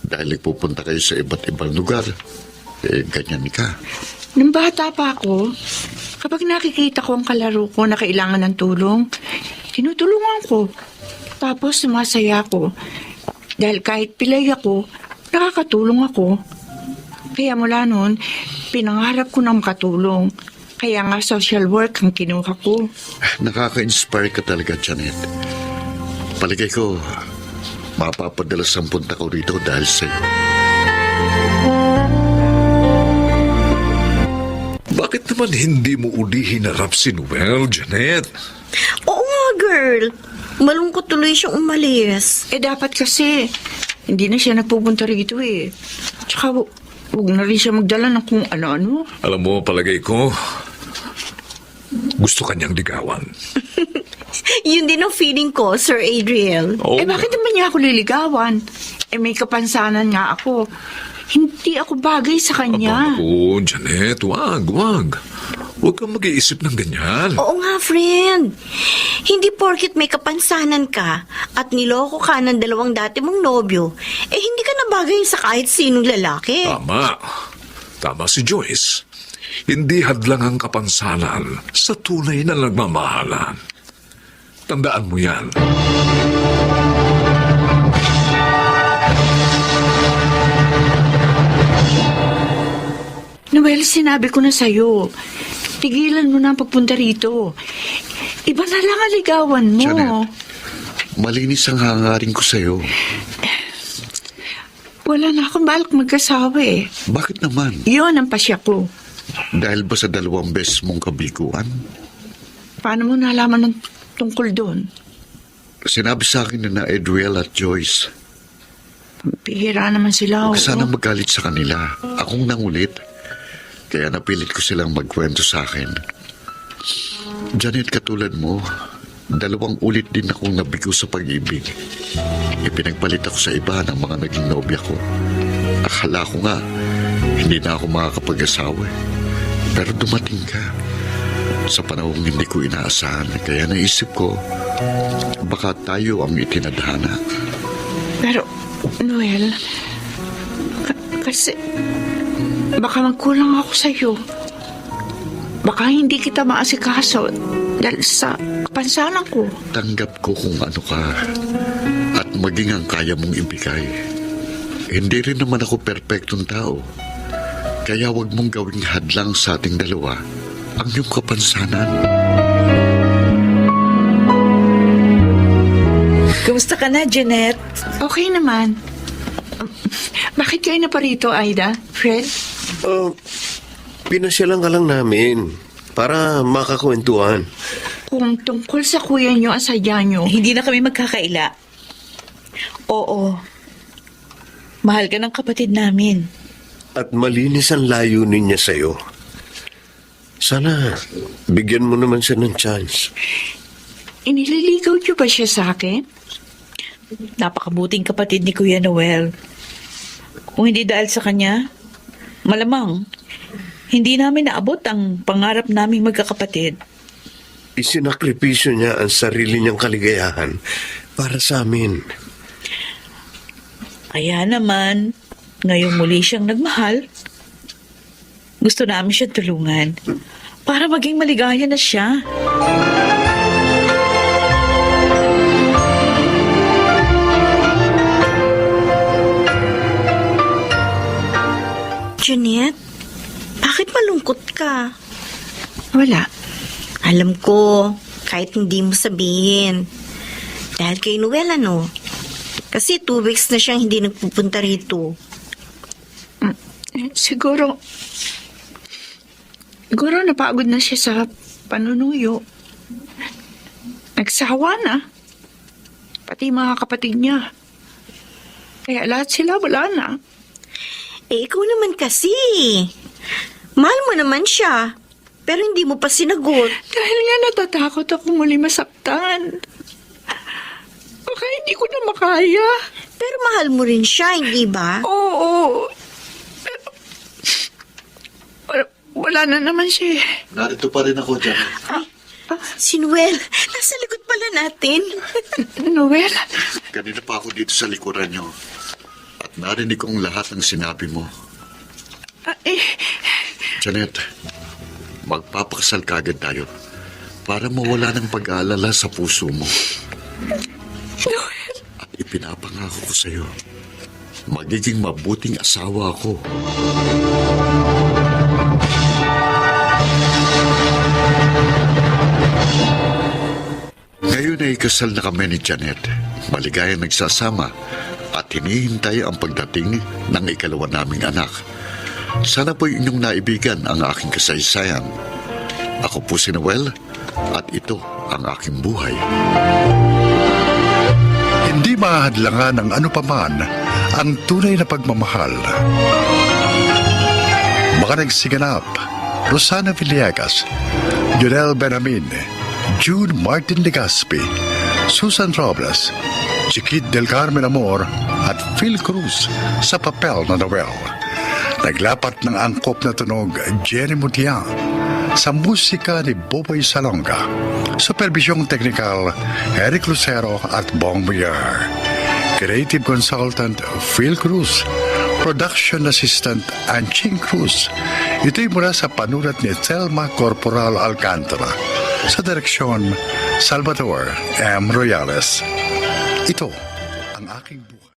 Dahil pupunta kayo sa iba't ibang lugar. Ganyan ka. Nung bata pa ako, kapag nakikita ko ang kalaro ko na kailangan ng tulong, tinutulungan ko. Tapos sumasaya ako. Dahil kahit pilay ako, nakakatulong ako. Kaya mula noon, pinangarap ko na makatulong. Kaya nga social work ang kinuha ko. Nakaka-inspire ka talaga, Janet. Palagay ko, mapapadala 10 ko rito dahil sa'yo. Bakit naman hindi mo uli hinarap si Noel, Janet? Oo nga, girl. Malungkot tuloy siyang umalis. Dapat kasi, hindi na siya nagpupunta rito eh. Tsaka, huwag na rin siya magdala ng kung ano-ano. Alam mo, palagay ko, gusto kanyang ligawan. Yun din ang feeling ko, Sir Adriel. Bakit naman niya ako liligawan? May kapansanan nga ako. Hindi ako bagay sa kanya. Oo, Janet, wag. Huwag kang mag-iisip ng ganyan. Oo nga, friend. Hindi porket may kapansanan ka at niloko ka ng 2 dati mong nobyo, hindi ka na bagay sa kahit sinong lalaki. Tama si Joyce. Hindi hadlang ang kapansanan sa tunay na nagmamahalan. Tandaan mo yan. Noel, sinabi ko na sa'yo. Tigilan mo na ang pagpunta rito. Iba na lang ang ligawan mo. Janet, malinis ang hangarin ko sa'yo. Wala na akong balak mag-asawa eh. Bakit naman? Yun ang pasya ko. Dahil ba sa 2 beses mong kabiguan? Paano mo nalaman ng tungkol doon? Sinabi sa akin na Edwel at Joyce. Pihira naman sila. Huwag sana magalit sa kanila. Akong nangulit. Kaya napilit ko silang magkwento sa akin. Janet, katulad mo, 2 ulit din akong nabigo sa pag-ibig. Ipinagpalit ako sa iba ng mga naging nobya ko. Akala ko nga, hindi na ako makakapag-asawa. Pero dumating ka. Sa panahong hindi ko inaasahan, kaya naisip ko, baka tayo ang itinadhana. Pero, Noel, kasi baka magkulang ako sa'yo. Baka hindi kita maasikaso dahil sa kapansanan ko. Tanggap ko kung ano ka at maging ang kaya mong ibigay. Hindi rin naman ako perpektong tao. Kaya wag mong gawing hadlang sa ating dalawa ang iyong kapansanan. Kumusta ka na, Janet? Okay naman. Bakit kayo na pa rito, Aida? Fred? Pinasyalan ka lang namin para makakwentuhan. Kung tungkol sa kuya niyo ang sadya niyo. Hindi na kami magkakaila. Oo. Mahal ka ng kapatid namin. At malinis ang layunin niya sa'yo. Sana, bigyan mo naman siya ng chance. Inililigaw niyo ba siya sa akin? Napakabuting kapatid ni Kuya Noel. Kung hindi dahil sa kanya, malamang, hindi namin naabot ang pangarap naming magkakapatid. Isinakripisyo niya ang sarili niyang kaligayahan para sa amin. Kaya naman, ngayong muli siyang nagmahal, gusto namin siya tulungan para maging maligaya na siya. Janet, bakit malungkot ka? Wala. Alam ko, kahit hindi mo sabihin. Dahil kay Noel, Kasi 2 weeks na siyang hindi nagpupunta rito. Siguro napagod na siya sa panunuyo. Nagsawa na. pati mga kapatid niya. Kaya lahat sila wala na. Eh, ikaw naman kasi. Mahal mo naman siya. Pero hindi mo pa sinagot. Dahil nga natatakot ako muli masaktan. Baka hindi ko na makaya. Pero mahal mo rin siya, hindi ba? Oo. Wala na naman siya. Narito pa rin ako, Janet. Si Noel, nasa likod pala natin. Noel? Kanina pa ako dito sa likuran niyo. At narinig kong lahat ng sinabi mo. Janet, magpapakasal kagad tayo para mawala ng pag-aalala sa puso mo. At ipinapangako ko sa iyo, magiging mabuting asawa ako. Ngayon ay kasal na kami ni Janet. Maligayang nagsasama at hinihintay ang pagdating ng ikalawa naming anak. Sana po inyong naibigan ang aking kasaysayan. Ako po si Noel at ito ang aking buhay. Hindi mahadlangan ng ano paman ang tunay na pagmamahal. Mga nagsiganap, Rosana Villegas, Junel Benamin, Jude Martin Legaspi, Susan Robles, Chiquit del Carmen Amor at Phil Cruz sa papel na Noel. Naglapat ng angkop na tunog Jenny Mutia sa musika ni Boboy Salonga. Supervisyong teknikal Eric Lucero at Bong Villar. Creative Consultant Phil Cruz. Production Assistant Anching Cruz. Ito'y mula sa panulat ni Thelma Corporal Alcantara. Sa direksyon Salvador M. Royales. Ito ang aking buhay.